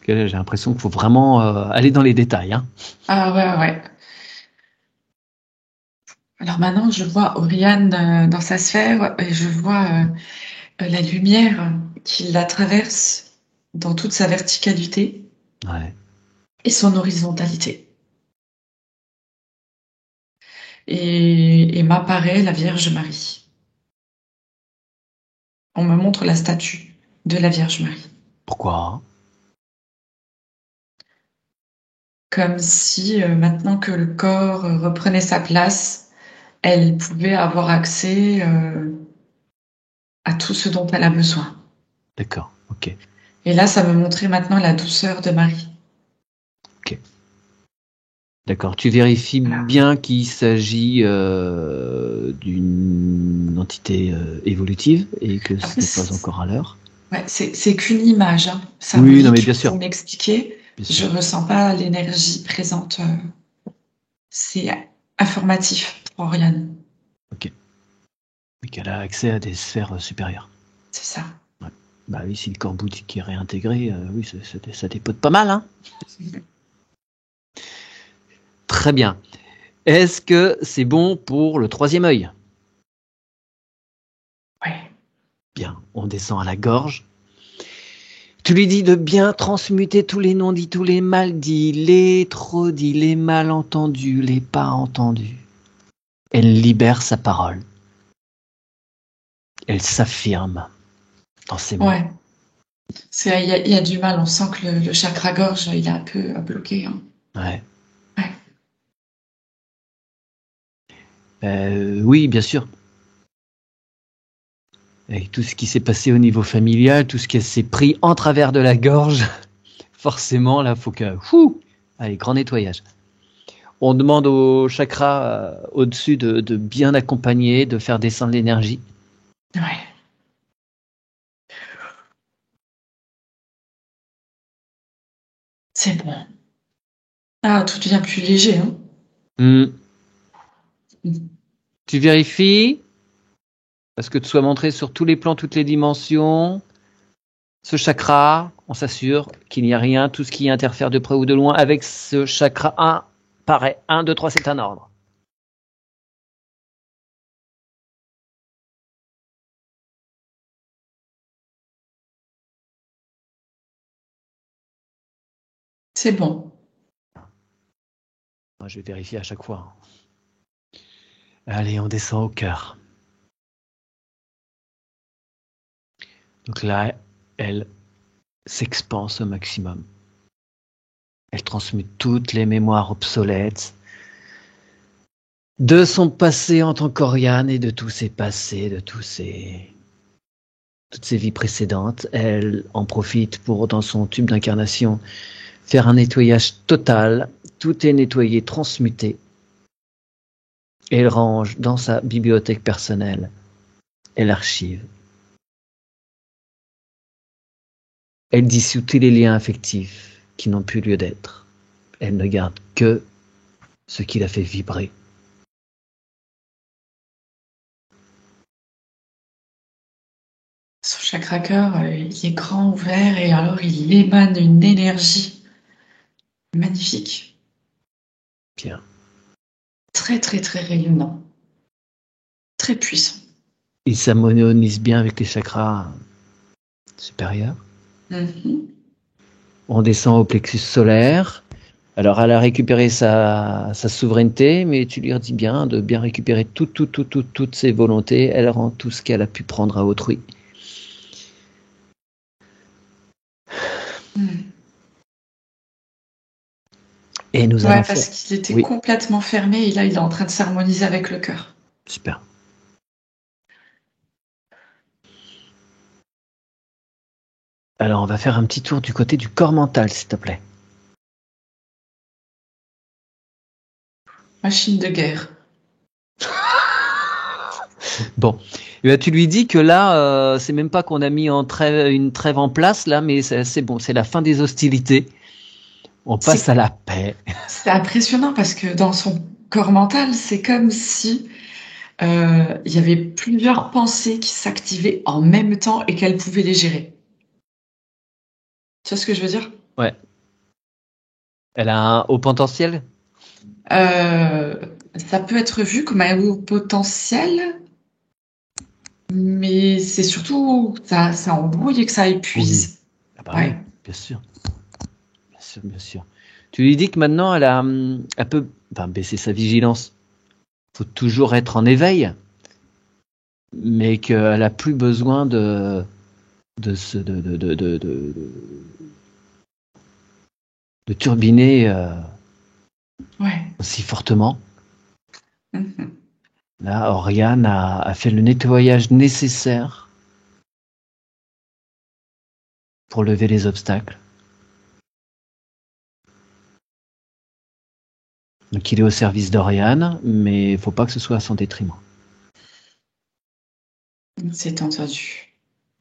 que là, j'ai l'impression qu'il faut vraiment aller dans les détails, hein. Ah ouais. Alors maintenant, je vois Oriane dans sa sphère et je vois la lumière qui la traverse dans toute sa verticalité Ouais. et son horizontalité. et m'apparaît la Vierge Marie. On me montre la statue de la Vierge Marie. Pourquoi? Comme si, maintenant que le corps reprenait sa place, elle pouvait avoir accès à tout ce dont elle a besoin. D'accord, ok. Et là, ça me montrait maintenant la douceur de Marie. D'accord. Tu vérifies Voilà. bien qu'il s'agit d'une entité évolutive et que ce Après, n'est pas encore à l'heure. ouais, c'est qu'une image, hein. Ça Oui, me non, dit mais tout bien sûr. pour m'expliquer. Bien Je sûr. ressens pas l'énergie présente. C'est informatif pour Oriane. Ok. Et qu'elle a accès à des sphères supérieures. C'est ça. Ouais. Bah oui, si le corps bouddhique est réintégré, oui, ça dépote pas mal, hein. Très bien. Est-ce que c'est bon pour le troisième œil? Ouais. Bien, on descend à la gorge. Tu lui dis de bien transmuter tous les non-dits, tous les mal-dits, les trop-dits, les malentendus, les pas entendus. Elle libère sa parole. Elle s'affirme dans ses mots. Ouais. Il y a du mal. On sent que le chakra gorge, il est un peu bloqué, hein. Ouais. Ouais. Oui, bien sûr. Avec tout ce qui s'est passé au niveau familial, tout ce qui s'est pris en travers de la gorge, forcément, là, faut que... Allez, grand nettoyage. On demande au chakra au-dessus de bien accompagner, de faire descendre l'énergie. Ouais. C'est bon. Ah, tout devient plus léger, hein. Hmm. Tu vérifies, parce que tu sois montré sur tous les plans, toutes les dimensions. Ce chakra, on s'assure qu'il n'y a rien, tout ce qui interfère de près ou de loin avec ce chakra 1, pareil, 1, 2, 3, c'est un ordre. C'est bon. Moi, je vais vérifier à chaque fois. Allez, on descend au cœur. Donc là, elle s'expanse au maximum. Elle transmute toutes les mémoires obsolètes de son passé en tant qu'Oriane et de tous ses passés, de toutes ses vies précédentes. Elle en profite pour, dans son tube d'incarnation, faire un nettoyage total. Tout est nettoyé, transmuté. Et elle range dans sa bibliothèque personnelle. Elle archive. Elle dissout tous les liens affectifs qui n'ont plus lieu d'être. Elle ne garde que ce qui la fait vibrer. Son chakra cœur, il est grand ouvert et alors il émane une énergie magnifique. Bien. Très, très, très rayonnant. Très puissant. Il s'harmonise bien avec les chakras supérieurs. Mhm. On descend au plexus solaire. Alors, elle a récupéré sa souveraineté, mais tu lui dis bien de bien récupérer toutes ses volontés. Elle rend tout ce qu'elle a pu prendre à autrui. Mm. Et nous Ouais, allons faire... parce qu'il était Oui, complètement fermé et là, il est en train de s'harmoniser avec le cœur. super. Alors, on va faire un petit tour du côté du corps mental, s'il te plaît. Machine de guerre. Bon, eh ben, tu lui dis que là, c'est même pas qu'on a mis une trêve en place, là, mais c'est bon, c'est la fin des hostilités. On passe C'est à la paix. c'est impressionnant parce que dans son corps mental, c'est comme si il y avait plusieurs pensées qui s'activaient en même temps et qu'elle pouvait les gérer. Tu vois ce que je veux dire? Ouais. Elle a un haut potentiel. Euh, Ça peut être vu comme un haut potentiel, mais c'est surtout ça embrouille et que ça Oui. épuise. Ah bah oui, Ouais. bien sûr. Bien sûr, bien sûr. Tu lui dis que maintenant, elle peut enfin, baisser sa vigilance. faut toujours être en éveil, mais qu'elle a plus besoin de turbiner Ouais. aussi fortement. Mhm. Là, Oriane a fait le nettoyage nécessaire pour lever les obstacles. Donc il est au service d'Oriane, mais il ne faut pas que ce soit à son détriment. C'est entendu.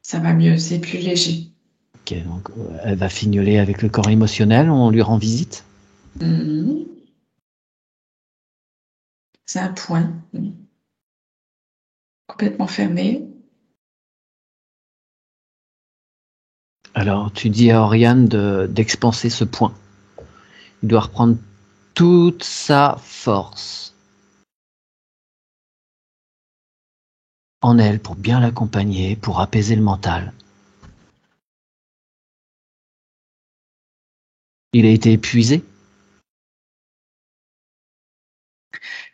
Ça va mieux, c'est plus léger. Ok, donc elle va fignoler avec le corps émotionnel, on lui rend visite. Mhm. C'est un point. Complètement fermé. Alors tu dis à Oriane d'expanser ce point. Il doit reprendre toute sa force en elle pour bien l'accompagner, pour apaiser le mental. Il a été épuisé.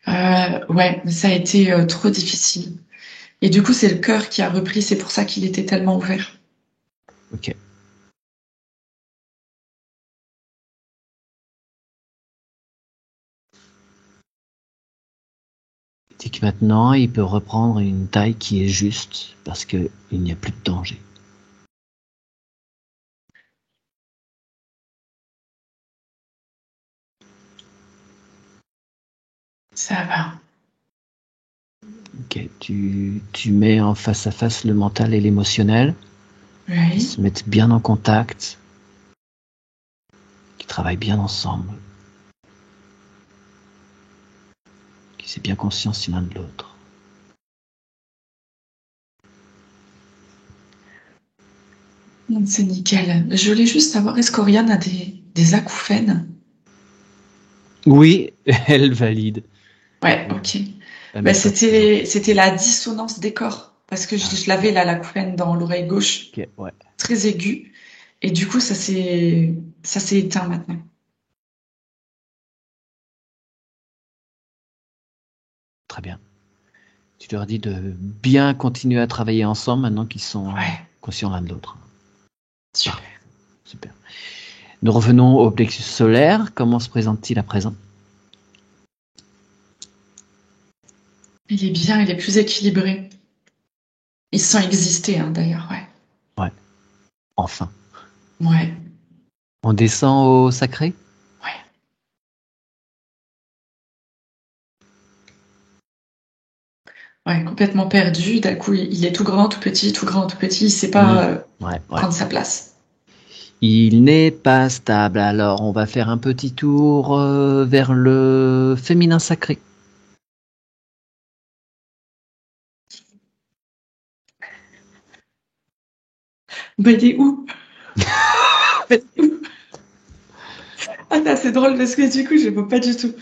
Ouais, mais ça a été trop difficile. Et du coup, c'est le cœur qui a repris. C'est pour ça qu'il était tellement ouvert. Ok. Il dit que maintenant, il peut reprendre une taille qui est juste parce qu'il n'y a plus de danger. Ça va. Ok. Tu mets en face à face le mental et l'émotionnel. Ils Oui. se mettent bien en contact. Qui travaillent bien ensemble. Qui aient bien conscience l'un de l'autre. C'est nickel. Je voulais juste savoir, est-ce qu'Oriane a des acouphènes? Oui, elle valide. Ouais, ok. Elle Ben, met pas de présent. c'était la dissonance des corps. Parce que je l'avais là, l'acouphène dans l'oreille gauche, Ok, ouais. très aiguë. Et du coup, ça s'est éteint maintenant. Très bien. Tu leur dis de bien continuer à travailler ensemble maintenant qu'ils sont Ouais, conscients l'un de l'autre. super. Super. Nous revenons au plexus solaire. Comment se présente-t-il à présent? Il est bien, il est plus équilibré. Il se sent exister, hein, d'ailleurs, ouais. Ouais, enfin. Ouais, On descend au sacré? ouais. Ouais, complètement perdu. D'un coup, il est tout grand, tout petit, tout grand, tout petit. Il sait pas Ouais, ouais. prendre sa place. Il n'est pas stable. Alors, on va faire un petit tour vers le féminin sacré. Mais il est où? Mais il est où? Ah, là, c'est drôle parce que du coup, je vois pas du tout.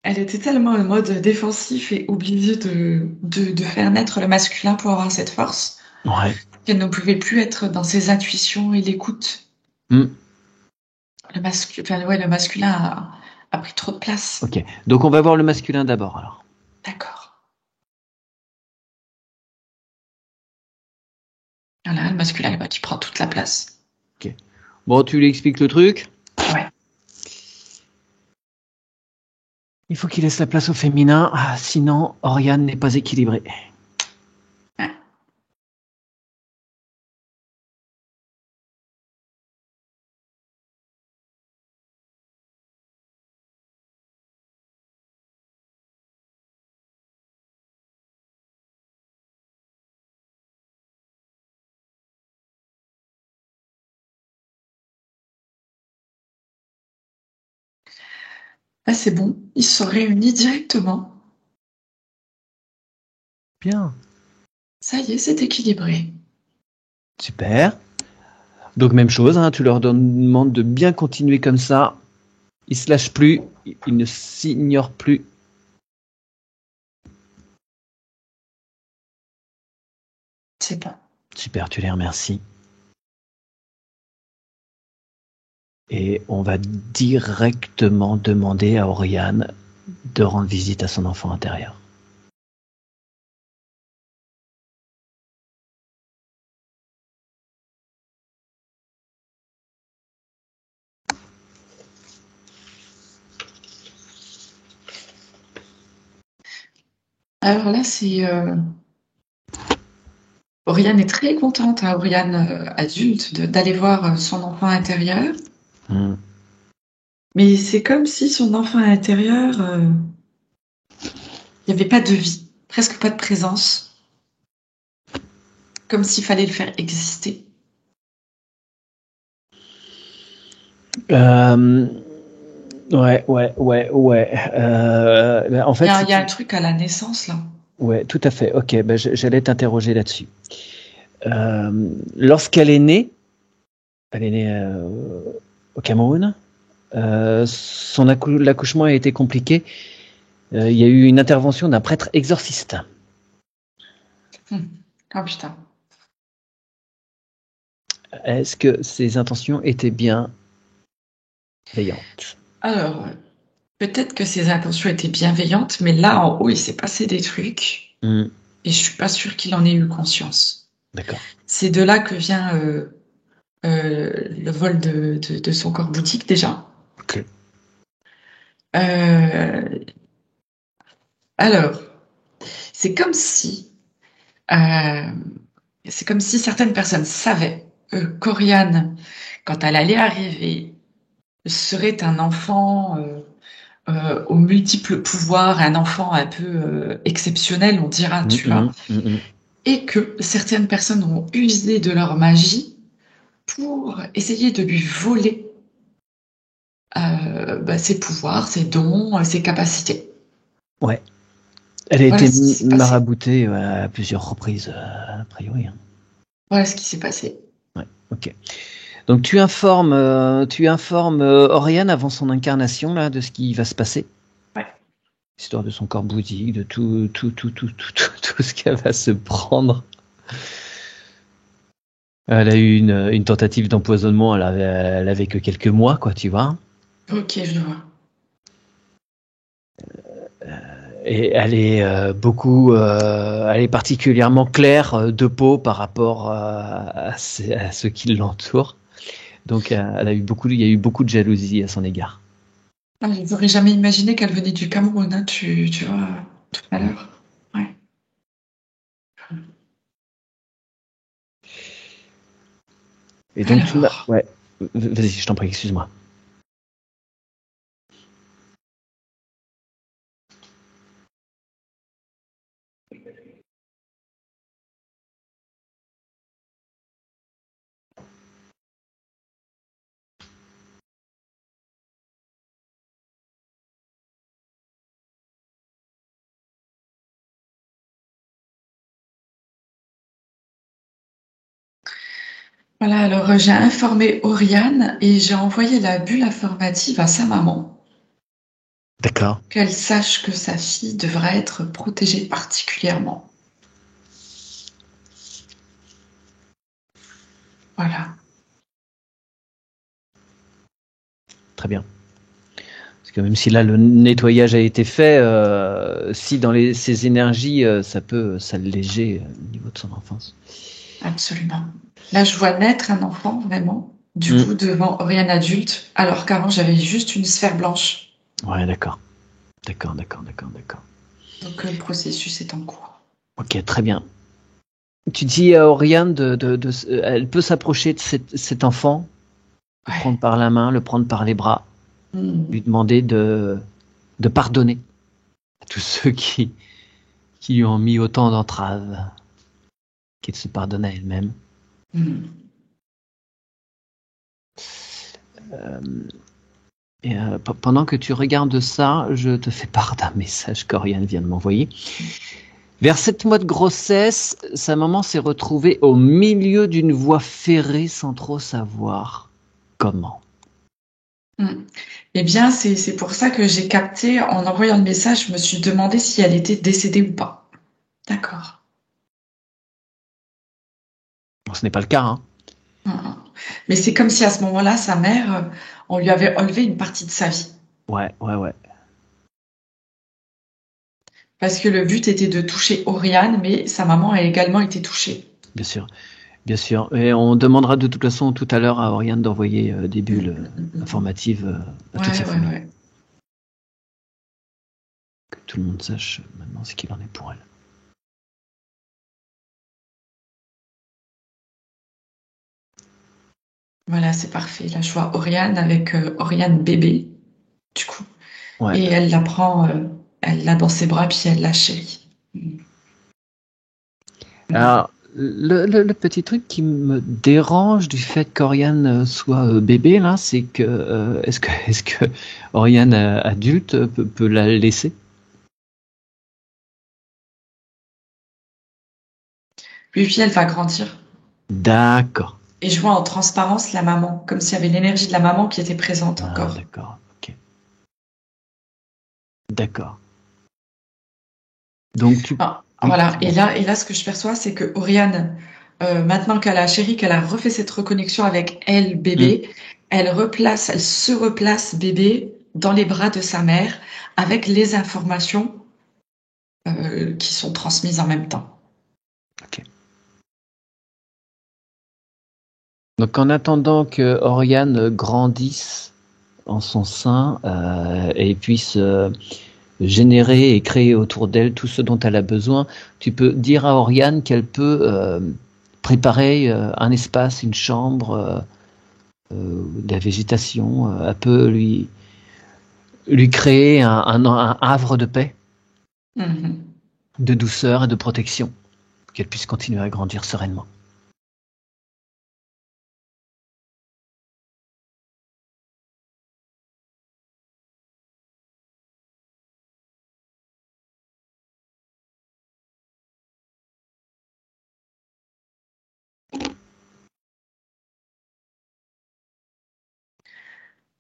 Elle était tellement en mode défensif et obligée de faire naître le masculin pour avoir cette force Ouais. qu'elle ne pouvait plus être dans ses intuitions et l'écoute. Hmm. Le masculin a pris trop de place. Ok. Donc, on va voir le masculin d'abord, alors. D'accord. Voilà, le masculin, bah, qui prend toute la place. Ok. Bon, tu lui expliques le truc. Ouais. Il faut qu'il laisse la place au féminin. Ah, sinon, Oriane n'est pas équilibrée. Là, c'est bon. Ils se sont réunis directement. Bien. Ça y est, c'est équilibré. Super. Donc même chose, hein, tu leur demandes de bien continuer comme ça. Ils se lâchent plus, ils ne s'ignorent plus. C'est bon. Super, tu les remercies. Et on va directement demander à Oriane de rendre visite à son enfant intérieur. Alors là, Oriane est très contente, hein, Oriane adulte, d'aller voir son enfant intérieur. Hmm. Mais c'est comme si son enfant intérieur, il n'y avait pas de vie, presque pas de présence, comme s'il fallait le faire exister. Ouais. En fait, Il y a un truc à la naissance, là. ouais, tout à fait. Ok, j'allais t'interroger là-dessus. Lorsqu'elle est née, au Cameroun. L'accouchement a été compliqué. Il y a eu une intervention d'un prêtre exorciste. Oh putain. Est-ce que ses intentions étaient bien veillantes? Alors, peut-être que ses intentions étaient bienveillantes, mais là, en haut, il s'est passé des trucs, et je suis pas sûre qu'il en ait eu conscience. D'accord. C'est de là que vient le vol de son corps bouddhique, déjà. Ok. Alors, c'est comme si, euh, c'est comme si certaines personnes savaient qu'Oriane, quand elle allait arriver, serait un enfant aux multiples pouvoirs, un enfant un peu exceptionnel, on dira, tu vois, et que certaines personnes ont usé de leur magie pour essayer de lui voler ses pouvoirs, ses dons, ses capacités. Ouais. Elle a Voilà été ce qui s'est passé. maraboutée à plusieurs reprises, a priori. Voilà ce qui s'est passé. Ouais. Ok. Donc tu informes Oriane avant son incarnation là de ce qui va se passer. Ouais. Histoire de son corps bouddhique, de tout ce qu'elle va se prendre. Elle a eu une tentative d'empoisonnement, elle avait que quelques mois, quoi, tu vois. Ok, je vois. Et elle est elle est particulièrement claire de peau par rapport à ceux qui l'entourent. Donc, il y a eu beaucoup de jalousie à son égard. Ah, je n'aurais jamais imaginé qu'elle venait du Cameroun, hein, tu vois, tout à l'heure. Ouais. Et donc, Alors, ouais, vas-y, je t'en prie, excuse-moi. voilà, alors j'ai informé Oriane et j'ai envoyé la bulle informative à sa maman, D'accord. qu'elle sache que sa fille devra être protégée particulièrement. Voilà. Très bien. Parce que même si là le nettoyage a été fait, si dans ces énergies, ça peut s'alléger au niveau de son enfance. Absolument. Là, je vois naître un enfant, vraiment, du coup, devant Oriane adulte, alors qu'avant, j'avais juste une sphère blanche. Ouais, d'accord. Donc, le processus est en cours. Ok, très bien. Tu dis à Oriane elle peut s'approcher de cet enfant, le Ouais. prendre par la main, le prendre par les bras, lui demander de pardonner à tous ceux qui lui ont mis autant d'entraves, qu'elle se pardonne à elle-même. Et pendant que tu regardes ça, je te fais part d'un message qu'Oriane vient de m'envoyer. Vers 7 mois de grossesse, sa maman s'est retrouvée au milieu d'une voie ferrée sans trop savoir comment. Eh bien, c'est pour ça que j'ai capté, en envoyant le message, je me suis demandé si elle était décédée ou pas. D'accord. Bon, ce n'est pas le cas, hein. Mais c'est comme si à ce moment-là, sa mère, on lui avait enlevé une partie de sa vie. Ouais. Parce que le but était de toucher Oriane, mais sa maman a également été touchée. Bien sûr, bien sûr. Et on demandera de toute façon tout à l'heure à Oriane d'envoyer des bulles informatives à toute sa Ouais, ouais, famille. ouais. Que tout le monde sache maintenant ce qu'il en est pour elle. Voilà, c'est parfait. Là, je vois Oriane avec Oriane bébé, du coup. Ouais. Et elle la prend, elle l'a dans ses bras, puis elle la chérit. Alors, le petit truc qui me dérange du fait qu'Oriane soit bébé, là, c'est que est-ce que Oriane adulte peut la laisser? Puis elle va grandir. D'accord. Et je vois en transparence la maman, comme s'il y avait l'énergie de la maman qui était présente Ah, encore. d'accord. Ok. D'accord. Donc tu. Ah, Oui, voilà. dis-moi. Et là, ce que je perçois, c'est que Oriane, maintenant qu'elle a chéri, qu'elle a refait cette reconnexion avec elle, Hmm. bébé, elle se replace bébé dans les bras de sa mère avec les informations qui sont transmises en même temps. Ok. Donc en attendant que Oriane grandisse en son sein et puisse générer et créer autour d'elle tout ce dont elle a besoin, tu peux dire à Oriane qu'elle peut préparer un espace, une chambre, de la végétation, elle peut lui créer un havre de paix, Mhm. de douceur et de protection, qu'elle puisse continuer à grandir sereinement.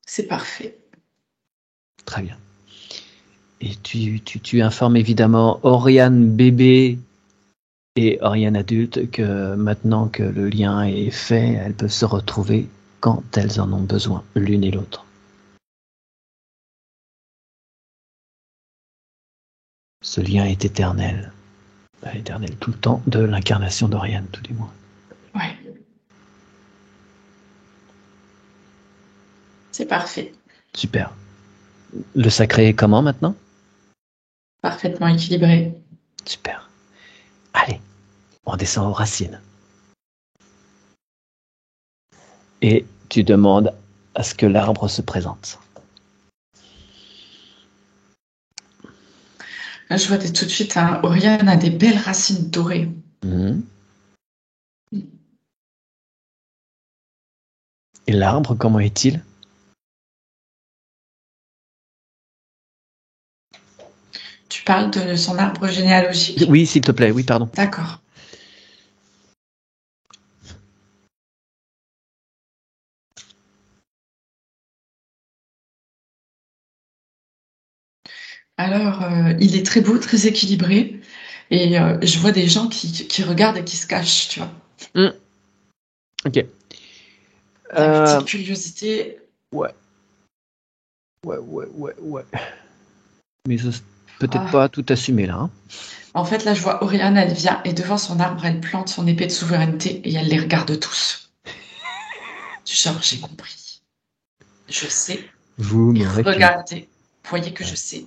C'est parfait. Très bien. Et tu informes évidemment Oriane bébé et Oriane adulte que maintenant que le lien est fait, elles peuvent se retrouver quand elles en ont besoin, l'une et l'autre. Ce lien est éternel. Éternel tout le temps de l'incarnation d'Oriane, tout du moins. Ouais, c'est parfait. Super. Le sacré est comment maintenant? Parfaitement équilibré. Super. Allez, on descend aux racines. Et tu demandes à ce que l'arbre se présente. Là, je vois tout de suite, hein, Oriane a des belles racines dorées. Mhm. Et l'arbre, comment est-il? Tu parles de son arbre généalogique? Oui, s'il te plaît, oui, pardon. D'accord. Alors, il est très beau, très équilibré. Et je vois des gens qui regardent et qui se cachent, tu vois. Mm. Ok. Il y a une petite curiosité. Ouais. Ouais. Mais peut-être Ah. pas tout assumé là. Hein. En fait, là, je vois Oriane, elle vient et devant son arbre, elle plante son épée de souveraineté et elle les regarde tous. Genre, j'ai compris. Je sais. Vous Et m'aurez fini. regardez. Voyez que je sais.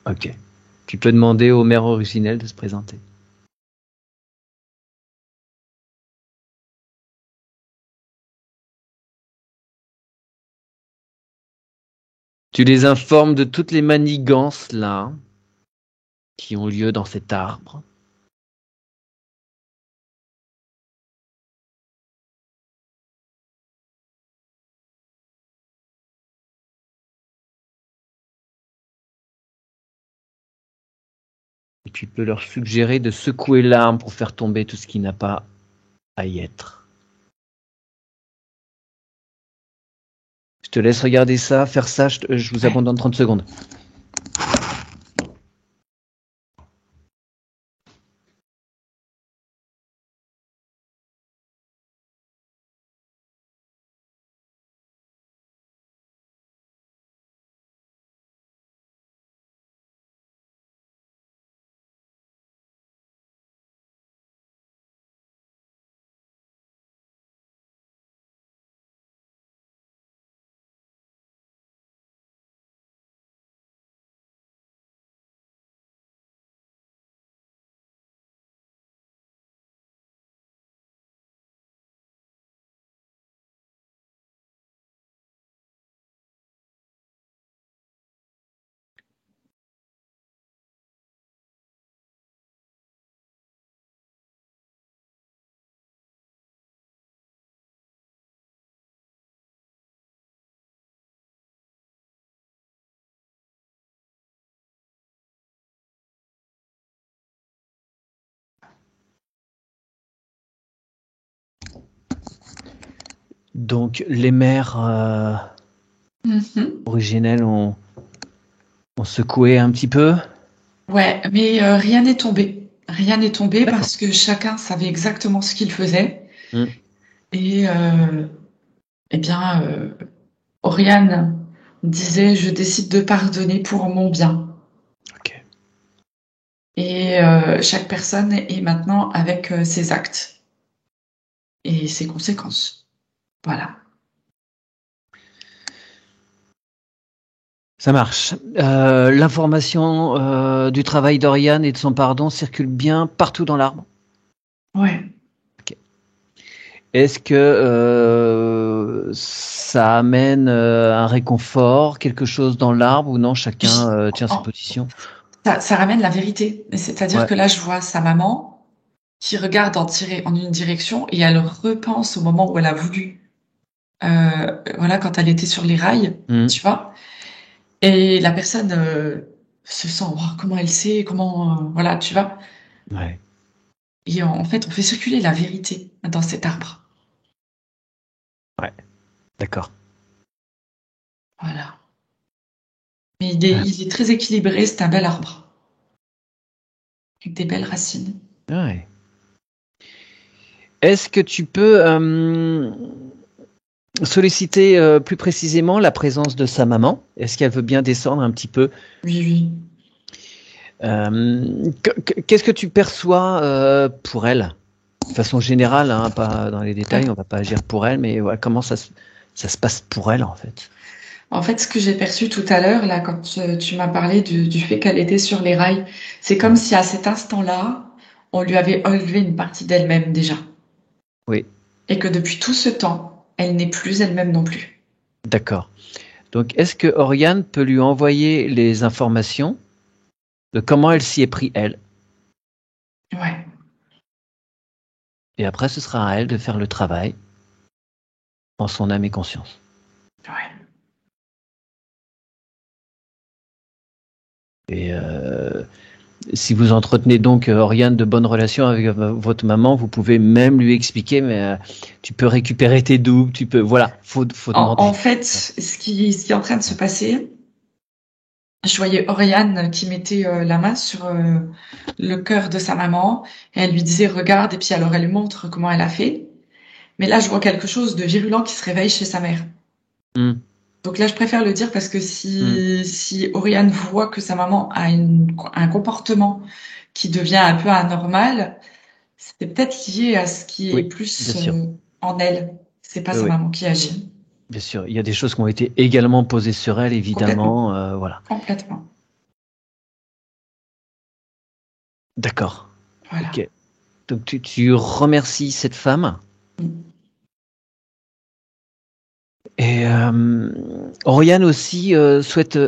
Ok. Tu peux demander au maire originel de se présenter. Tu les informes de toutes les manigances là qui ont lieu dans cet arbre. Et tu peux leur suggérer de secouer l'arbre pour faire tomber tout ce qui n'a pas à y être. Je te laisse regarder ça, faire ça, je vous Ouais. abandonne 30 secondes. Donc les mères Mhm. originelles ont secoué un petit peu. Ouais, mais rien n'est tombé. Rien n'est tombé D'accord. parce que chacun savait exactement ce qu'il faisait. Hmm. Et eh bien, Oriane disait, je décide de pardonner pour mon bien. Ok. Et chaque personne est maintenant avec ses actes et ses conséquences. Voilà. Ça marche. L'information du travail d'Oriane et de son pardon circule bien partout dans l'arbre. Ouais. Ok. Est-ce que ça amène un réconfort, quelque chose dans l'arbre ou non? Chacun tient ses En- positions. ça ramène la vérité. C'est-à-dire Ouais. que là, je vois sa maman qui regarde en une direction et elle repense au moment où elle a voulu, voilà, quand elle était sur les rails, Hmm. tu vois. Et la personne se sent, oh, comment elle sait, comment, voilà, tu vois. Ouais. Et en fait, on fait circuler la vérité dans cet arbre. Ouais. D'accord. Voilà. Mais Ah, il est très équilibré, c'est un bel arbre, avec des belles racines. ouais. Est-ce que tu peux solliciter plus précisément la présence de sa maman? Est-ce qu'elle veut bien descendre un petit peu? Oui, oui. Qu'est-ce que tu perçois pour elle? De façon générale, hein, pas dans les détails, on va pas agir pour elle, mais voilà, comment ça se passe pour elle en fait? En fait, ce que j'ai perçu tout à l'heure, là, quand tu m'as parlé du fait qu'elle était sur les rails, c'est comme Ouais. si à cet instant-là, on lui avait enlevé une partie d'elle-même déjà. Oui, Et que depuis tout ce temps, elle n'est plus elle-même non plus. d'accord. Donc, est-ce que Oriane peut lui envoyer les informations de comment elle s'y est pris elle? Ouais, Et après, ce sera à elle de faire le travail en son âme et conscience. ouais. Et si vous entretenez donc Oriane de bonnes relations avec votre maman, vous pouvez même lui expliquer, mais tu peux récupérer tes doubles, tu peux, voilà, faut En demander. fait, ce qui est en train de se passer, je voyais Oriane qui mettait la main sur le cœur de sa maman et elle lui disait regarde et puis alors elle lui montre comment elle a fait. Mais là, je vois quelque chose de virulent qui se réveille chez sa mère. Hum, Donc là, je préfère le dire parce que hum. si Oriane voit que sa maman a un comportement qui devient un peu anormal, c'est peut-être lié à ce qui est Oui, bien plus sûr. en elle. C'est pas Oui, sa oui, maman qui agit. bien sûr. Il y a des choses qui ont été également posées sur elle, Complètement. évidemment. Voilà. Complètement. D'accord. Voilà. Ok. Donc tu remercies cette femme. Mm. Et Oriane aussi souhaite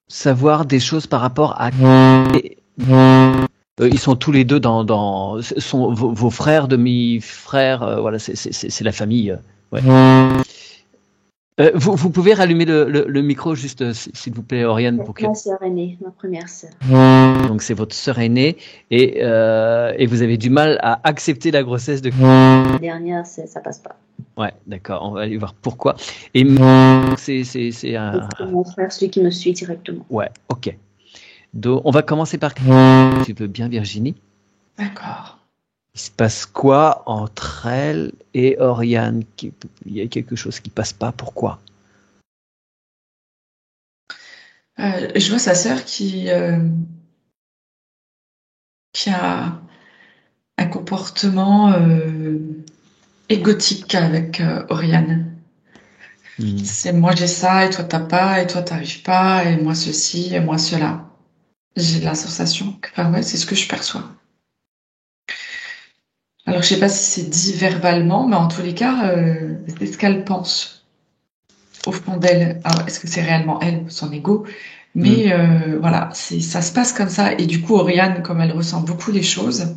savoir des choses par rapport à. Ils sont tous les deux sont vos frères, demi-frères. Voilà, c'est la famille. Ouais. Vous pouvez rallumer le micro juste, s'il vous plaît, Oriane, pour que. Ma sœur aînée, ma première sœur. Donc c'est votre sœur aînée et vous avez du mal à accepter la grossesse de. La dernière, ça passe pas. Ouais, d'accord. On va aller voir pourquoi. Et c'est un. C'est mon frère, celui qui me suit directement. Ouais, ok. Donc on va commencer par. Tu veux bien, Virginie? D'accord. Il se passe quoi entre elle et Oriane? Il y a quelque chose qui passe pas. Pourquoi? Je vois sa sœur qui a un comportement égotique avec Oriane. Hmm. C'est moi j'ai ça et toi t'as pas et toi t'arrives pas et moi ceci et moi cela. J'ai la sensation que, enfin ouais, c'est ce que je perçois. Alors je sais pas si c'est dit verbalement, mais en tous les cas, c'est ce qu'elle pense au fond d'elle. Alors est-ce que c'est réellement elle, son ego? Hmm. Mais voilà, ça se passe comme ça et du coup Oriane, comme elle ressent beaucoup les choses,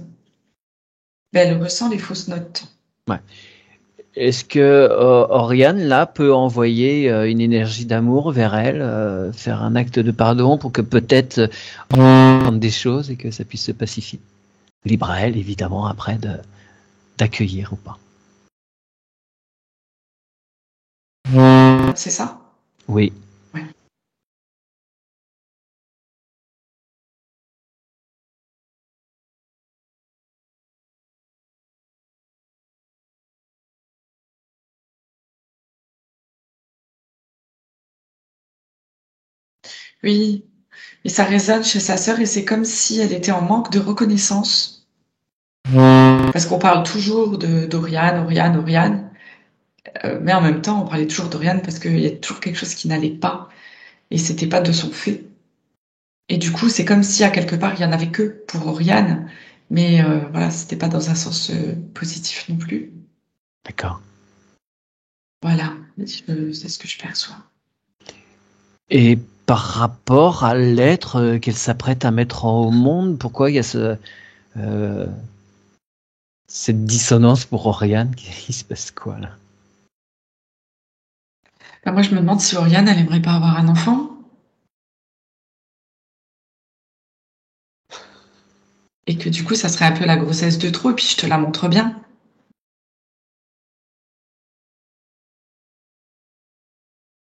ben, elle ressent les fausses notes. Ouais. Est-ce que Oriane, là, peut envoyer une énergie d'amour vers elle, faire un acte de pardon pour que peut-être on entende des choses et que ça puisse se pacifier? Libre à elle, évidemment, après d'accueillir ou pas. c'est ça? Oui. Ouais. Oui, et ça résonne chez sa sœur et c'est comme si elle était en manque de reconnaissance. Parce qu'on parle toujours d'Oriane, Oriane, Oriane, mais en même temps, on parlait toujours d'Oriane parce qu'il y a toujours quelque chose qui n'allait pas et c'était pas de son fait. Et du coup, c'est comme si à quelque part, il y en avait que pour Oriane, mais voilà, c'était pas dans un sens positif non plus. D'accord. Voilà, c'est ce que je perçois. Et par rapport à l'être qu'elle s'apprête à mettre au monde, pourquoi il y a cette dissonance pour Oriane? Il se passe quoi là? Bah, moi, je me demande si Oriane, elle aimerait pas avoir un enfant. Et que du coup, ça serait un peu la grossesse de trop, et puis je te la montre bien.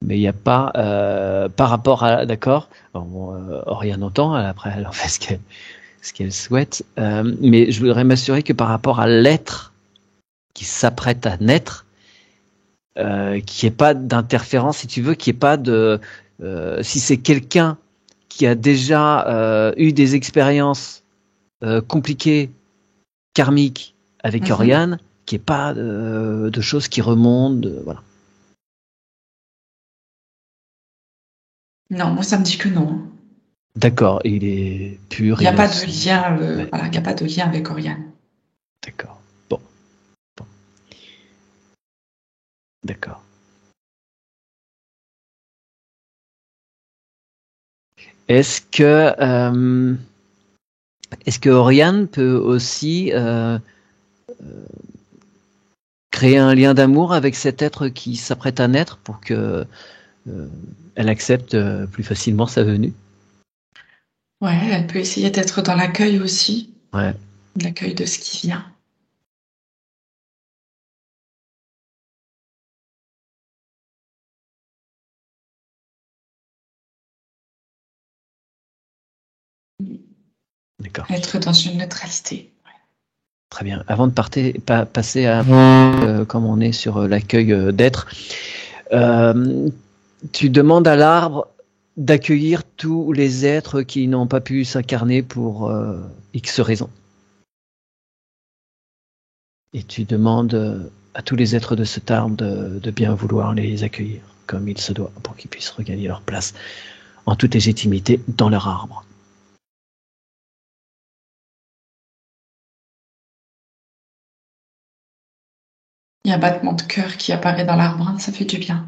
Mais il n'y a pas, par rapport à, d'accord, Oriane entend, après elle en fait ce qu'elle souhaite, mais je voudrais m'assurer que par rapport à l'être qui s'apprête à naître, qu'il n'y ait pas d'interférence, si tu veux, qu'il n'y ait pas de, si c'est quelqu'un qui a déjà eu des expériences compliquées, karmiques avec Oriane, qu'il n'y ait pas de choses qui remontent, voilà. Non, moi, ça me dit que non. D'accord, il est pur, Il n'y a pas de innocent. lien, Ouais. voilà, il n'y a pas de lien avec Oriane. D'accord. Bon. D'accord. Est-ce que Oriane peut aussi créer un lien d'amour avec cet être qui s'apprête à naître pour que elle accepte plus facilement sa venue? Ouais, elle peut essayer d'être dans l'accueil aussi, Ouais. l'accueil de ce qui vient. D'accord. Être dans une neutralité. Très bien. Avant de passer à comme on est sur l'accueil d'être, tu demandes à l'arbre d'accueillir tous les êtres qui n'ont pas pu s'incarner pour X raisons. Et tu demandes à tous les êtres de cet arbre de bien vouloir les accueillir comme il se doit pour qu'ils puissent regagner leur place en toute légitimité dans leur arbre. Il y a un battement de cœur qui apparaît dans l'arbre, hein, ça fait du bien.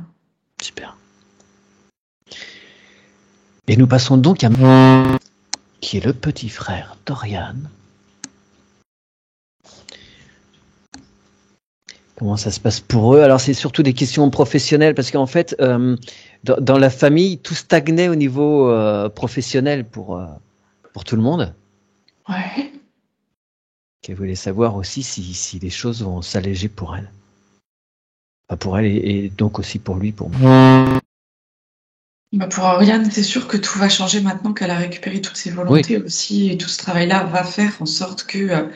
Super. Et nous passons donc à qui est le petit frère d'Oriane. Comment ça se passe pour eux? Alors c'est surtout des questions professionnelles parce qu'en fait, dans la famille, tout stagnait au niveau professionnel pour tout le monde. Ouais. Elle voulait savoir aussi si les choses vont s'alléger pour elle. Enfin, pour elle et donc aussi pour lui, pour moi. Bah pour Oriane, c'est sûr que tout va changer maintenant qu'elle a récupéré toutes ses volontés aussi, et tout ce travail-là va faire en sorte que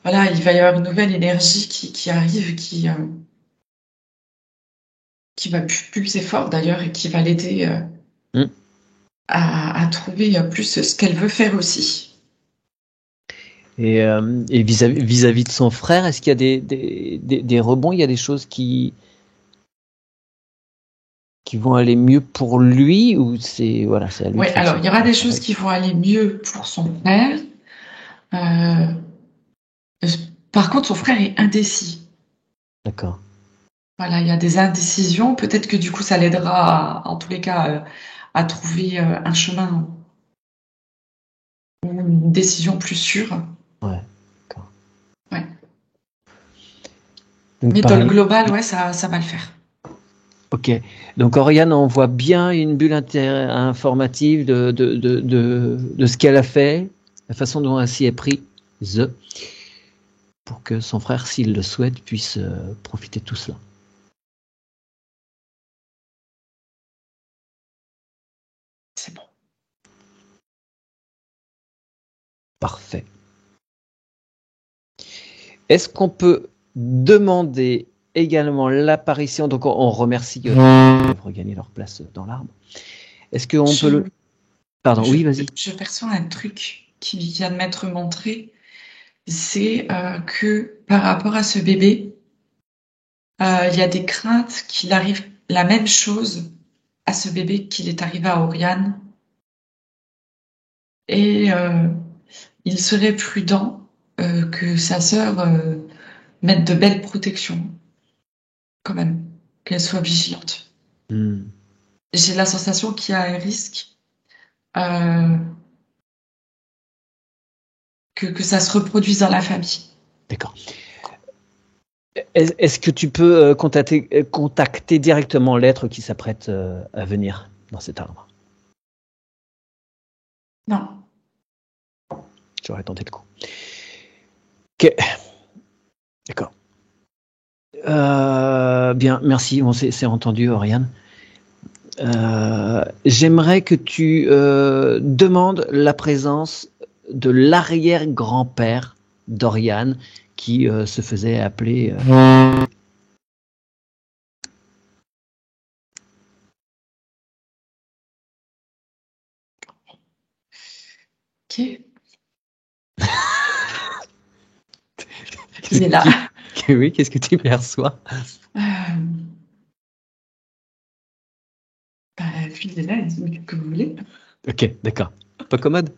voilà, il va y avoir une nouvelle énergie qui arrive, qui va plus ses efforts d'ailleurs et qui va l'aider à trouver plus ce qu'elle veut faire aussi. Et vis-à-vis de son frère, est-ce qu'il y a des rebonds? Il y a des choses qui vont aller mieux pour lui ou c'est voilà, c'est à lui? Oui, alors il y aura des choses qui vont aller mieux pour son frère. Par contre, son frère est indécis. D'accord. Voilà, il y a des indécisions. Peut-être que du coup, ça l'aidera, en tous les cas, à trouver un chemin ou une décision plus sûre. Ouais, d'accord. Ouais. Donc, Mais dans le global, ouais, ça va le faire. Ok. Donc Oriane envoie bien une bulle informative de ce qu'elle a fait, la façon dont elle s'y est prise, pour que son frère, s'il le souhaite, puisse profiter de tout cela. Parfait. Est-ce qu'on peut demander également l'apparition, donc on remercie de regagner leur place dans l'arbre. Est-ce qu'on peut le... Pardon, oui, vas-y. Je perçois un truc qui vient de m'être montré, c'est que par rapport à ce bébé, il y a des craintes qu'il arrive la même chose à ce bébé qu'il est arrivé à Oriane. Et il serait prudent que sa sœur mette de belles protections, quand même, qu'elle soit vigilante. J'ai la sensation qu'il y a un risque euh, que ça se reproduise dans la famille. D'accord. Est-ce que tu peux contacter directement l'être qui s'apprête à venir dans cet arbre? Non. J'aurais tenté le coup. Ok. D'accord. Bien, merci. On s'est entendu, Oriane. J'aimerais que tu demandes la présence de l'arrière-grand-père d'Oriane qui se faisait appeler... Ok. Il est là. Oui, qu'est-ce que tu perçois? Lui, il est là, il dit, mais que vous voulez? Ok, d'accord. Pas commode?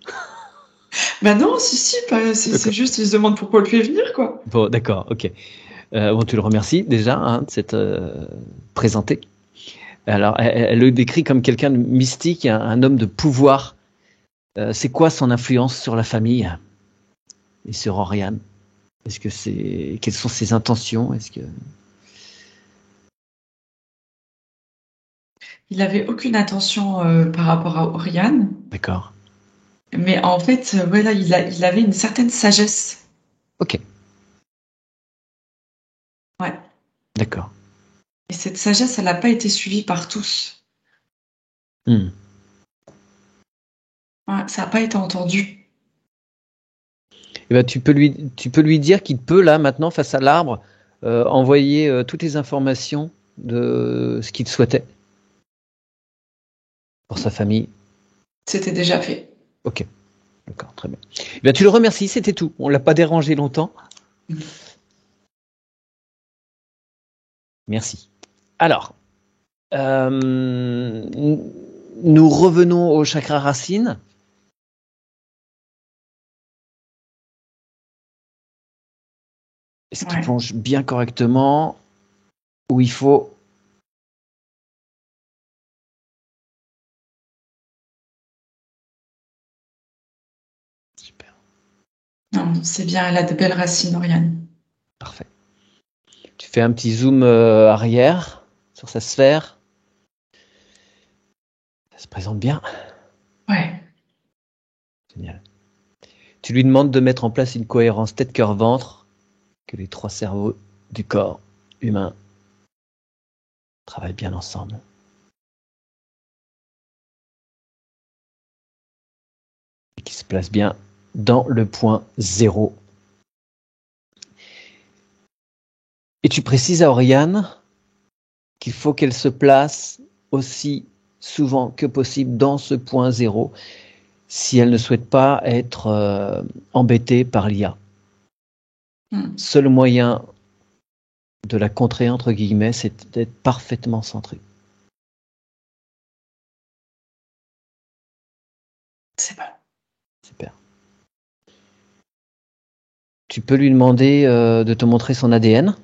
Bah non, si, c'est juste, il se demande pourquoi on le fait venir, quoi. Bon, d'accord, ok. Bon, tu le remercies déjà hein, de s'être présenté. Alors, elle le décrit comme quelqu'un de mystique, un homme de pouvoir. C'est quoi son influence sur la famille et sur Oriane? Est-ce que c'est quelles sont ses intentions? Est-ce que Il avait aucune attention par rapport à Oriane, d'accord. mais en fait, voilà, il avait une certaine sagesse. Ok, Ouais. d'accord. Et cette sagesse, elle n'a pas été suivie par tous. Hmm. Ouais, ça n'a pas été entendu. Eh ben, tu peux lui dire qu'il peut là maintenant face à l'arbre envoyer toutes les informations de ce qu'il souhaitait pour sa famille. C'était déjà fait. Ok, d'accord, très bien. Eh bien, tu le remercies, c'était tout. On l'a pas dérangé longtemps. Merci. Alors, nous revenons au chakra racine. Est-ce qu'il Ouais. plonge bien correctement où il faut? Super, Non, c'est bien, elle a de belles racines, Oriane. parfait. Tu fais un petit zoom arrière sur sa sphère. Ça se présente bien. Ouais. Génial. Tu lui demandes de mettre en place une cohérence tête-cœur-ventre, que les trois cerveaux du corps humain travaillent bien ensemble. Et qui se placent bien dans le point zéro. Et tu précises à Oriane qu'il faut qu'elle se place aussi souvent que possible dans ce point zéro si elle ne souhaite pas être embêtée par l'IA. Seul moyen de la contrer, entre guillemets, c'est d'être parfaitement centré. C'est bon. Super. Tu peux lui demander de te montrer son ADN.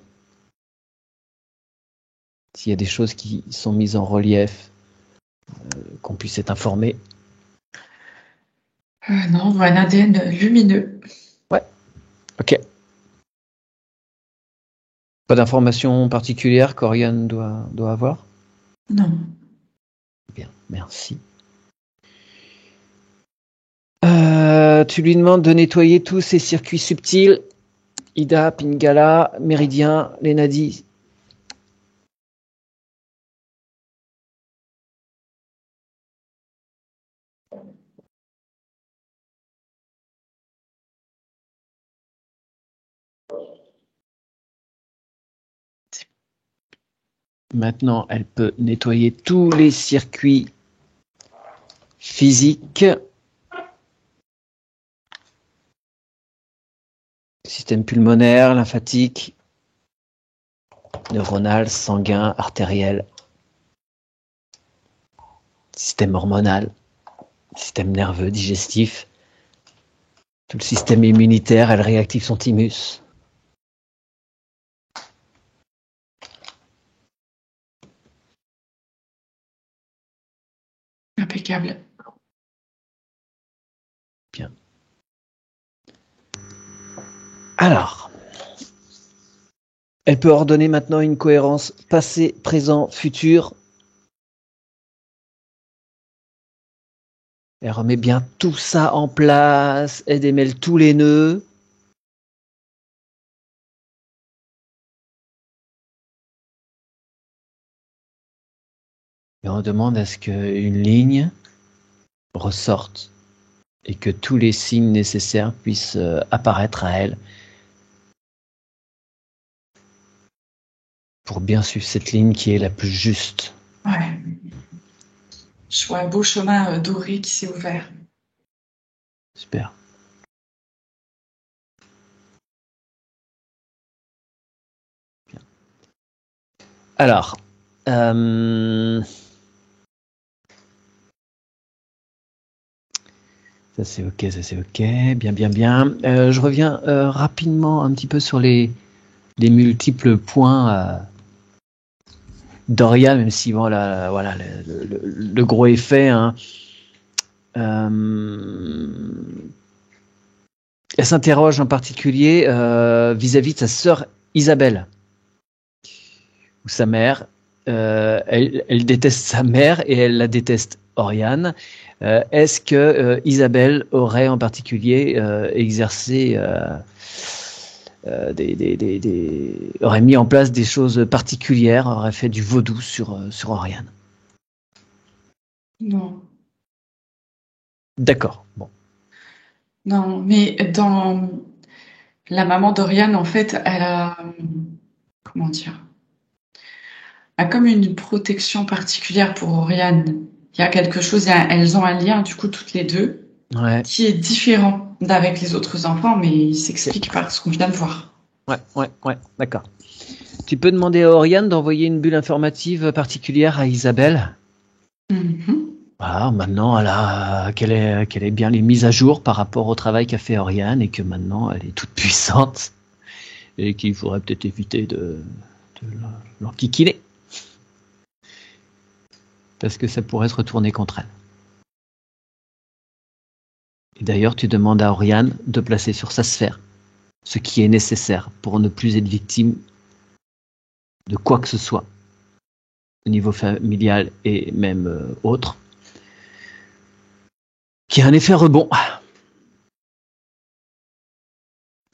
S'il y a des choses qui sont mises en relief, qu'on puisse être informé. Non, on voit un ADN lumineux. Ouais, ok. Pas d'informations particulières qu'Oriane doit avoir? Non. Bien, merci. Tu lui demandes de nettoyer tous ces circuits subtils. Ida, Pingala, Méridien, les nadis. Maintenant, elle peut nettoyer tous les circuits physiques, système pulmonaire, lymphatique, neuronal, sanguin, artériel, système hormonal, système nerveux, digestif, tout le système immunitaire. Elle réactive son thymus. Impeccable. Bien. Alors, elle peut ordonner maintenant une cohérence passé, présent, futur. Elle remet bien tout ça en place. Elle démêle tous les nœuds. Et on demande à ce qu'une ligne ressorte et que tous les signes nécessaires puissent apparaître à elle pour bien suivre cette ligne qui est la plus juste. Ouais. Je vois un beau chemin doré qui s'est ouvert. Super. Bien. Alors, ça c'est ok, ça c'est ok, bien, bien, bien. Je reviens rapidement un petit peu sur les multiples points d'Oriane, même si voilà, le gros effet. Hein. Elle s'interroge en particulier vis-à-vis de sa sœur Isabelle, ou sa mère. Elle déteste sa mère et elle la déteste Oriane. Est-ce que Isabelle aurait en particulier exercé, aurait mis en place des choses particulières, aurait fait du vaudou sur Oriane? Non. D'accord. Bon. Non, mais dans la maman d'Oriane, en fait, elle a, comment dire, a comme une protection particulière pour Oriane. Il y a quelque chose, elles ont un lien, du coup, toutes les deux, Ouais. qui est différent d'avec les autres enfants, mais il s'explique par ce qu'on vient de voir. Ouais, d'accord. Tu peux demander à Oriane d'envoyer une bulle informative particulière à Isabelle. Voilà, maintenant qu'elle ait bien les mises à jour par rapport au travail qu'a fait Oriane et que maintenant elle est toute puissante et qu'il faudrait peut-être éviter de l'enquiquiner. Parce que ça pourrait se retourner contre elle. Et d'ailleurs, tu demandes à Oriane de placer sur sa sphère ce qui est nécessaire pour ne plus être victime de quoi que ce soit, au niveau familial et même autre, qui a un effet rebond.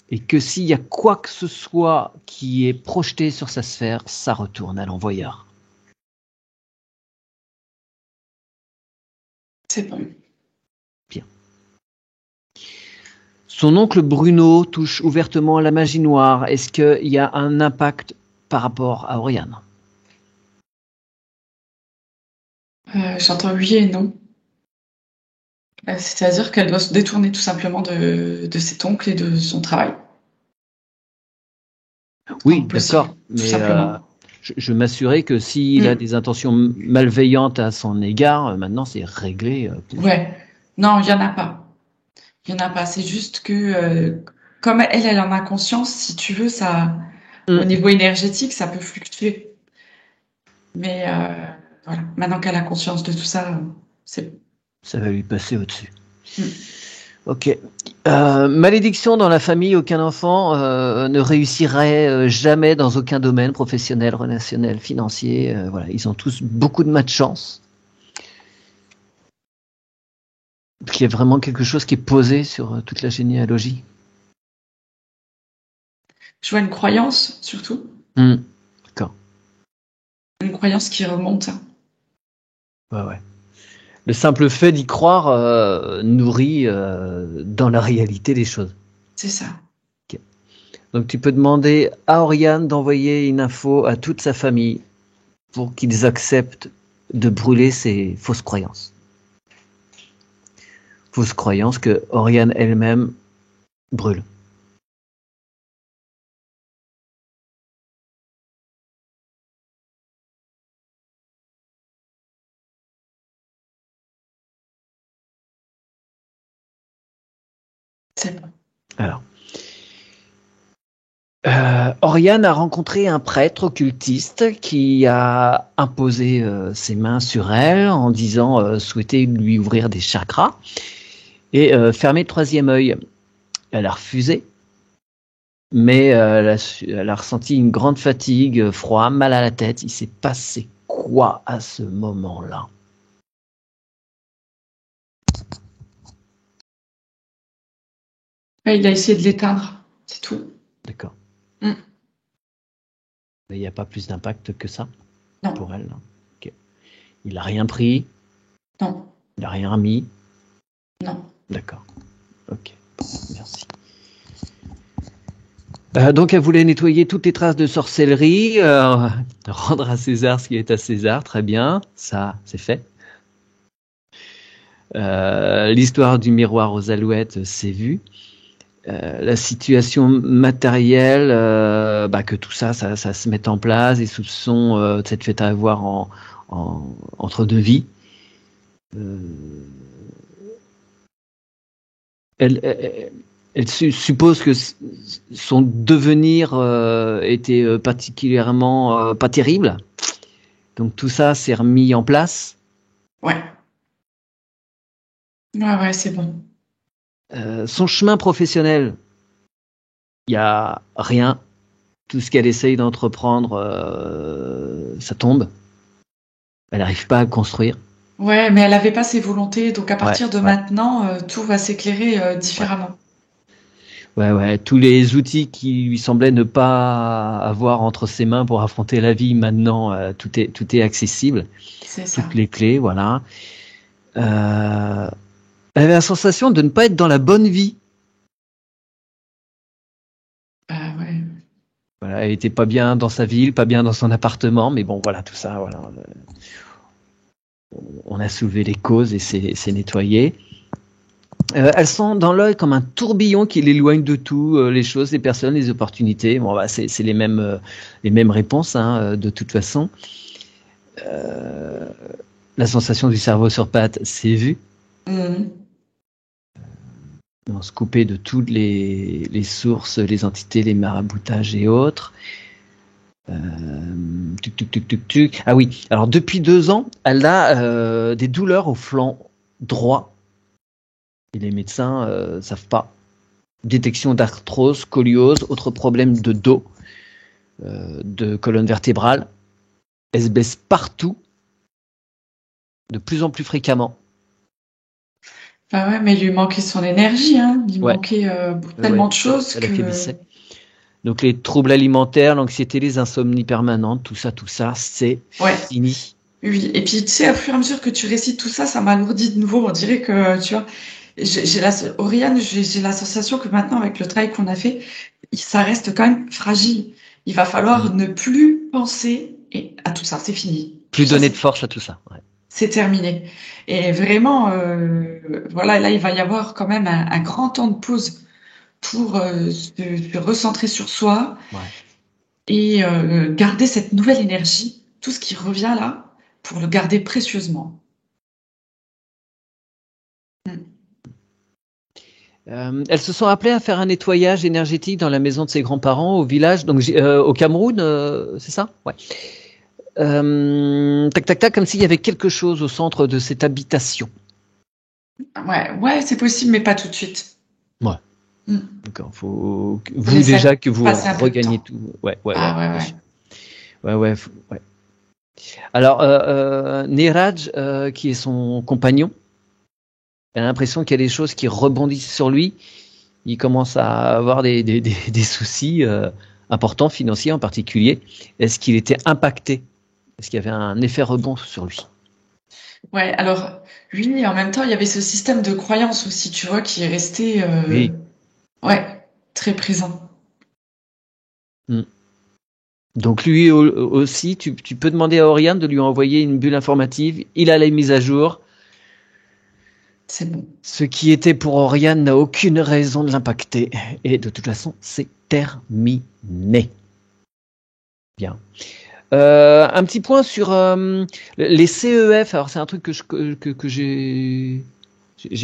Et que s'il y a quoi que ce soit qui est projeté sur sa sphère, ça retourne à l'envoyeur. C'est bon. Bien. Son oncle Bruno touche ouvertement à la magie noire. Est-ce qu'il y a un impact par rapport à Oriane? J'entends oui et non. C'est-à-dire qu'elle doit se détourner tout simplement de cet oncle et de son travail. Oui, Impossible, d'accord. tout Mais simplement. je m'assurais que s'il a des intentions malveillantes à son égard, maintenant c'est réglé. Ouais. Non, il y en a pas. Il y en a pas. C'est juste que comme elle en a conscience, si tu veux, ça, au niveau énergétique, ça peut fluctuer. Mais voilà. Maintenant qu'elle a conscience de tout ça, c'est bon. Ça va lui passer au-dessus. Ok. Malédiction dans la famille, aucun enfant ne réussirait jamais dans aucun domaine professionnel, relationnel, financier. Voilà, ils ont tous beaucoup de malchance. Il y a vraiment quelque chose qui est posé sur toute la généalogie. Je vois une croyance, surtout. D'accord. Une croyance qui remonte. Ouais. Le simple fait d'y croire nourrit dans la réalité des choses. C'est ça. Okay. Donc tu peux demander à Oriane d'envoyer une info à toute sa famille pour qu'ils acceptent de brûler ces fausses croyances. Fausses croyances que Oriane elle-même brûle. C'est bon. Alors, Oriane a rencontré un prêtre occultiste qui a imposé ses mains sur elle en disant souhaiter lui ouvrir des chakras et fermer le troisième œil. Elle a refusé, mais elle a ressenti une grande fatigue, froid, mal à la tête. Il s'est passé quoi à ce moment-là? Ouais, il a essayé de l'éteindre, c'est tout. D'accord. Mm. Mais il n'y a pas plus d'impact que ça Non, pour elle. Là. Ok. Il n'a rien pris, non, il n'a rien remis. non. D'accord. Ok. Merci. Donc elle voulait nettoyer toutes les traces de sorcellerie, rendre à César ce qui est à César, très bien, ça c'est fait. L'histoire du miroir aux alouettes, c'est vu. La situation matérielle, que tout ça se mette en place, les soupçons de cette fête à avoir entre deux vies. Elle suppose que son devenir était particulièrement pas terrible. Donc tout ça s'est remis en place. Ouais. Ouais, c'est bon. Son chemin professionnel, il n'y a rien. Tout ce qu'elle essaye d'entreprendre, ça tombe. Elle n'arrive pas à le construire. Ouais, mais elle n'avait pas ses volontés, donc à partir de Ouais. maintenant, tout va s'éclairer différemment. Ouais. Tous les outils qui lui semblaient ne pas avoir entre ses mains pour affronter la vie, maintenant, tout est accessible. C'est ça. Toutes les clés, voilà. Elle avait la sensation de ne pas être dans la bonne vie. Ouais. Voilà, elle était pas bien dans sa ville, pas bien dans son appartement, mais bon, voilà, tout ça, voilà. On a soulevé les causes et c'est nettoyé. Elles sont dans l'œil comme un tourbillon qui l'éloigne de tout, les choses, les personnes, les opportunités. Bon, c'est les mêmes réponses, hein, de toute façon. La sensation du cerveau sur pattes, c'est vu. Mhm. On se coupait de toutes les sources, les entités, les maraboutages et autres. Ah oui, alors depuis 2 ans, elle a des douleurs au flanc droit. Et les médecins savent pas. Détection d'arthrose, scoliose, autres problèmes de dos, de colonne vertébrale. Elle se baisse partout, de plus en plus fréquemment. Ouais, mais il lui manquait son énergie, hein. Il Ouais. manquait tellement de choses Elle que... affaiblissait. Donc les troubles alimentaires, l'anxiété, les insomnies permanentes, tout ça, c'est fini. Oui, et puis tu sais, au fur et à mesure que tu récites tout ça, ça m'alourdit de nouveau. On dirait que, tu vois, Oriane, j'ai la sensation que maintenant, avec le travail qu'on a fait, ça reste quand même fragile. Il va falloir ne plus penser à tout ça, c'est fini. Plus Tout ça, donner de force à tout ça. Ouais. c'est terminé. Et vraiment, voilà, là, il va y avoir quand même un grand temps de pause pour se recentrer sur soi et garder cette nouvelle énergie, tout ce qui revient là, pour le garder précieusement. Elles se sont appelées à faire un nettoyage énergétique dans la maison de ses grands-parents au village, donc au Cameroun, c'est ça? Ouais. Tac, comme s'il y avait quelque chose au centre de cette habitation. Ouais, c'est possible, mais pas tout de suite. Ouais. Mm. D'accord. Faut vous déjà que vous regagnez tout. Ouais. Ouais. Alors, Niraj, qui est son compagnon, elle a l'impression qu'il y a des choses qui rebondissent sur lui. Il commence à avoir des soucis importants, financiers en particulier. Est-ce qu'il était impacté? Est-ce qu'il y avait un effet rebond sur lui? Ouais, alors, lui, en même temps, il y avait ce système de croyance aussi, tu vois, qui est resté Oui. ouais, très présent. Donc lui aussi, tu peux demander à Oriane de lui envoyer une bulle informative. Il a les mises à jour. C'est bon. Ce qui était pour Oriane n'a aucune raison de l'impacter. Et de toute façon, c'est terminé. Bien. Un petit point sur les CEF. Alors c'est un truc que j'ai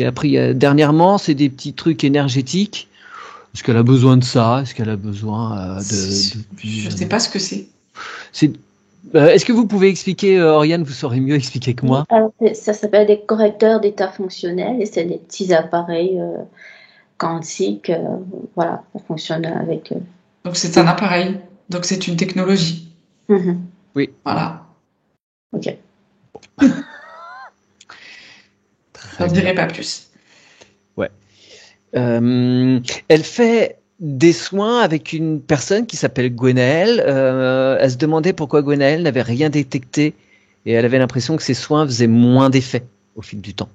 appris dernièrement. C'est des petits trucs énergétiques. Est-ce qu'elle a besoin de ça? Est-ce qu'elle a besoin Je sais pas ce que c'est. Est-ce que vous pouvez expliquer, Oriane, vous saurez mieux expliquer que moi? Alors, ça s'appelle des correcteurs d'état fonctionnel et c'est des petits appareils quantiques. Voilà, ça fonctionne avec. Donc c'est un appareil. Donc c'est une technologie. Oui. Voilà. Ok. J'en dirai pas plus. Ouais. Elle fait des soins avec une personne qui s'appelle Gwenaëlle. Elle se demandait pourquoi Gwenaëlle n'avait rien détecté et elle avait l'impression que ses soins faisaient moins d'effet au fil du temps.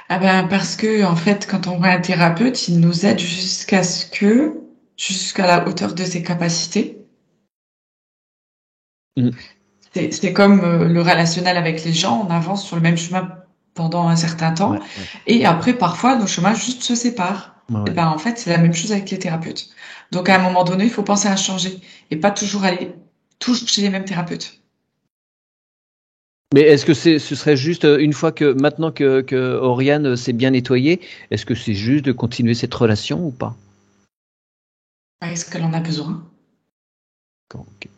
Ah ben parce que en fait, quand on voit un thérapeute, il nous aide jusqu'à la hauteur de ses capacités. C'est comme le relationnel avec les gens, on avance sur le même chemin pendant un certain temps, et après parfois nos chemins juste se séparent. Et ben en fait c'est la même chose avec les thérapeutes. Donc à un moment donné, il faut penser à changer et pas toujours aller chez les mêmes thérapeutes. Mais est-ce que ce serait juste une fois que maintenant que Oriane s'est bien nettoyée, est-ce que c'est juste de continuer cette relation ou pas? Est-ce qu'elle en a besoin? Okay.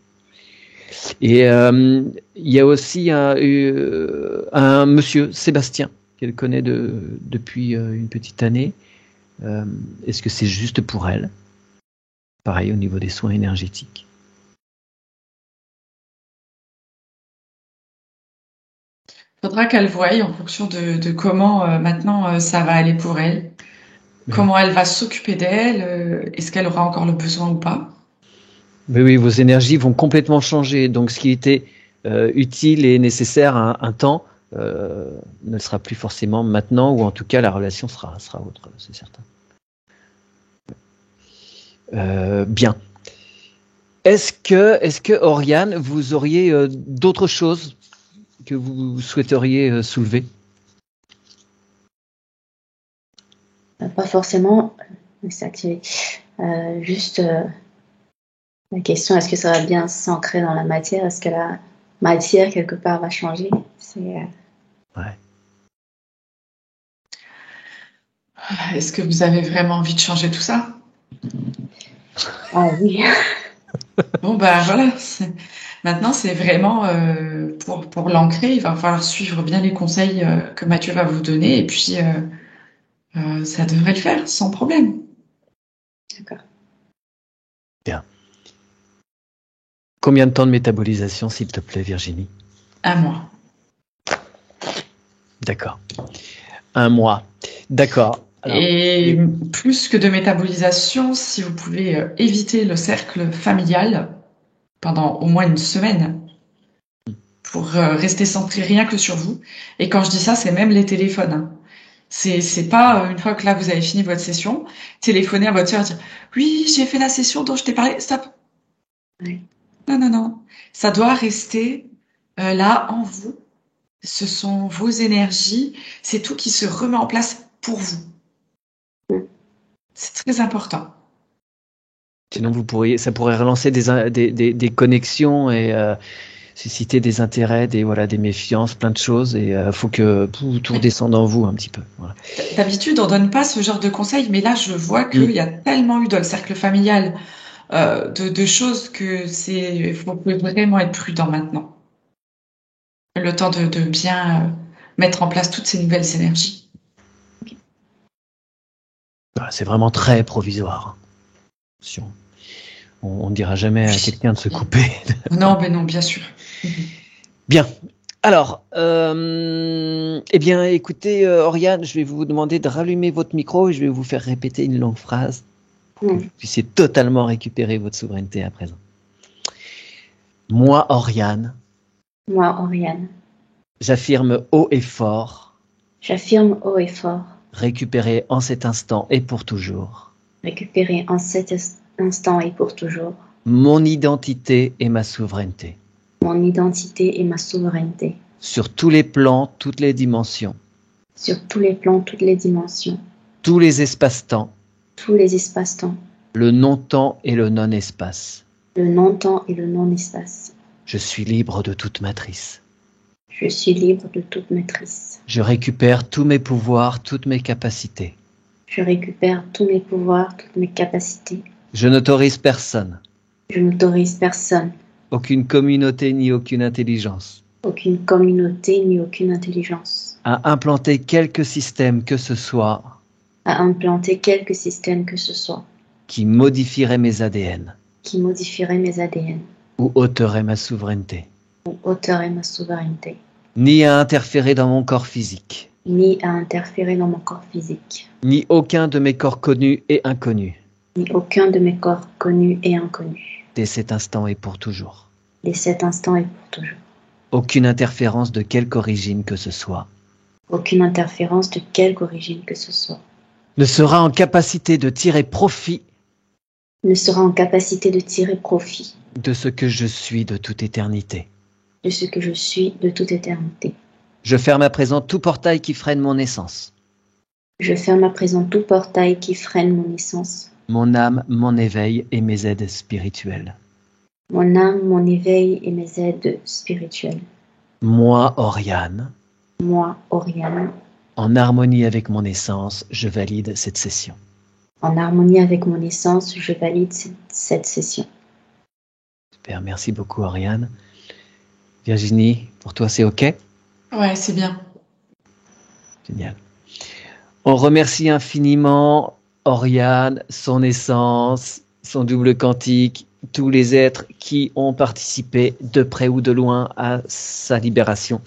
Et il y a aussi un monsieur, Sébastien, qu'elle connaît depuis une petite année. Est-ce que c'est juste pour elle? Pareil au niveau des soins énergétiques. Faudra qu'elle voie en fonction de comment maintenant ça va aller pour elle. Comment elle va s'occuper d'elle, est-ce qu'elle aura encore le besoin ou pas? Mais oui, vos énergies vont complètement changer. Donc ce qui était utile et nécessaire à un temps ne le sera plus forcément maintenant, ou en tout cas la relation sera autre, c'est certain. Bien. Est-ce que Oriane, vous auriez d'autres choses que vous souhaiteriez soulever? Pas forcément s'activer. Juste la question, est-ce que ça va bien s'ancrer dans la matière? Est-ce que la matière, quelque part, va changer? Ouais. Est-ce que vous avez vraiment envie de changer tout ça? Ah oui. Bon, ben voilà. Maintenant, c'est vraiment pour l'ancrer, il va falloir suivre bien les conseils que Mathieu va vous donner et puis ça devrait le faire sans problème. D'accord. Bien. Combien de temps de métabolisation, s'il te plaît, Virginie? 1 mois. D'accord. 1 mois. D'accord. Alors, et plus que de métabolisation, si vous pouvez éviter le cercle familial pendant au moins 1 semaine pour rester centré rien que sur vous. Et quand je dis ça, c'est même les téléphones. Hein. C'est pas une fois que là vous avez fini votre session, téléphoner à votre soeur et dire oui, j'ai fait la session dont je t'ai parlé, stop. Oui. Non. Ça doit rester là en vous. Ce sont vos énergies, c'est tout qui se remet en place pour vous. C'est très important. Sinon, ça pourrait relancer des connexions et susciter des intérêts, des méfiances, plein de choses. Et faut que tout redescende en vous un petit peu. Voilà. D'habitude, on donne pas ce genre de conseils, mais là, je vois qu'il y a tellement eu dans le cercle familial de choses que vous pouvez vraiment être prudent maintenant. Le temps de bien mettre en place toutes ces nouvelles énergies. C'est vraiment très provisoire. On ne dira jamais à quelqu'un de se couper. Non, mais non, bien sûr. Bien. Alors, eh bien, écoutez, Oriane, je vais vous demander de rallumer votre micro et je vais vous faire répéter une longue phrase pour que vous puissiez totalement récupérer votre souveraineté à présent. Moi, Oriane. Moi, Oriane. J'affirme haut et fort. J'affirme haut et fort. Récupérer en cet instant et pour toujours. récupérer en cet instant et pour toujours mon identité et ma souveraineté. mon identité et ma souveraineté. Sur tous les plans, toutes les dimensions. Sur tous les plans, toutes les dimensions. Tous les espaces-temps. Tous les espaces-temps. Le non-temps et le non-espace. Le non-temps et le non-espace. Je suis libre de toute matrice. Je suis libre de toute matrice. Je récupère tous mes pouvoirs, toutes mes capacités. Je récupère tous mes pouvoirs, toutes mes capacités. Je n'autorise personne. Je n'autorise personne. Aucune communauté ni aucune intelligence. Aucune communauté ni aucune intelligence. À implanter quelque système que ce soit. À implanter quelque système que ce soit. Qui modifierait mes ADN. Qui modifierait mes ADN. Ou ôterait ma souveraineté. Ou ôterait ma souveraineté. Ni à interférer dans mon corps physique. Ni à interférer dans mon corps physique. Ni aucun de mes corps connus et inconnus. Ni aucun de mes corps connus et inconnus. Dès cet instant et pour toujours. Dès cet instant et pour toujours. Aucune interférence de quelque origine que ce soit. Aucune interférence de quelque origine que ce soit. Ne sera en capacité de tirer profit. Ne sera en capacité de tirer profit. De ce que je suis de toute éternité. De ce que je suis de toute éternité. Je ferme à présent tout portail qui freine mon essence. Je ferme à présent tout portail qui freine mon essence. Mon âme, mon éveil et mes aides spirituelles. Mon âme, mon éveil et mes aides spirituelles. Moi, Oriane. Moi, Oriane. En harmonie avec mon essence, je valide cette session. En harmonie avec mon essence, je valide cette session. Super, merci beaucoup Oriane. Virginie, pour toi c'est OK? Ouais, c'est bien. Génial. On remercie infiniment Oriane, son essence, son double quantique, tous les êtres qui ont participé de près ou de loin à sa libération.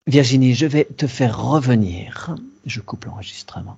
Virginie, je vais te faire revenir. Je coupe l'enregistrement.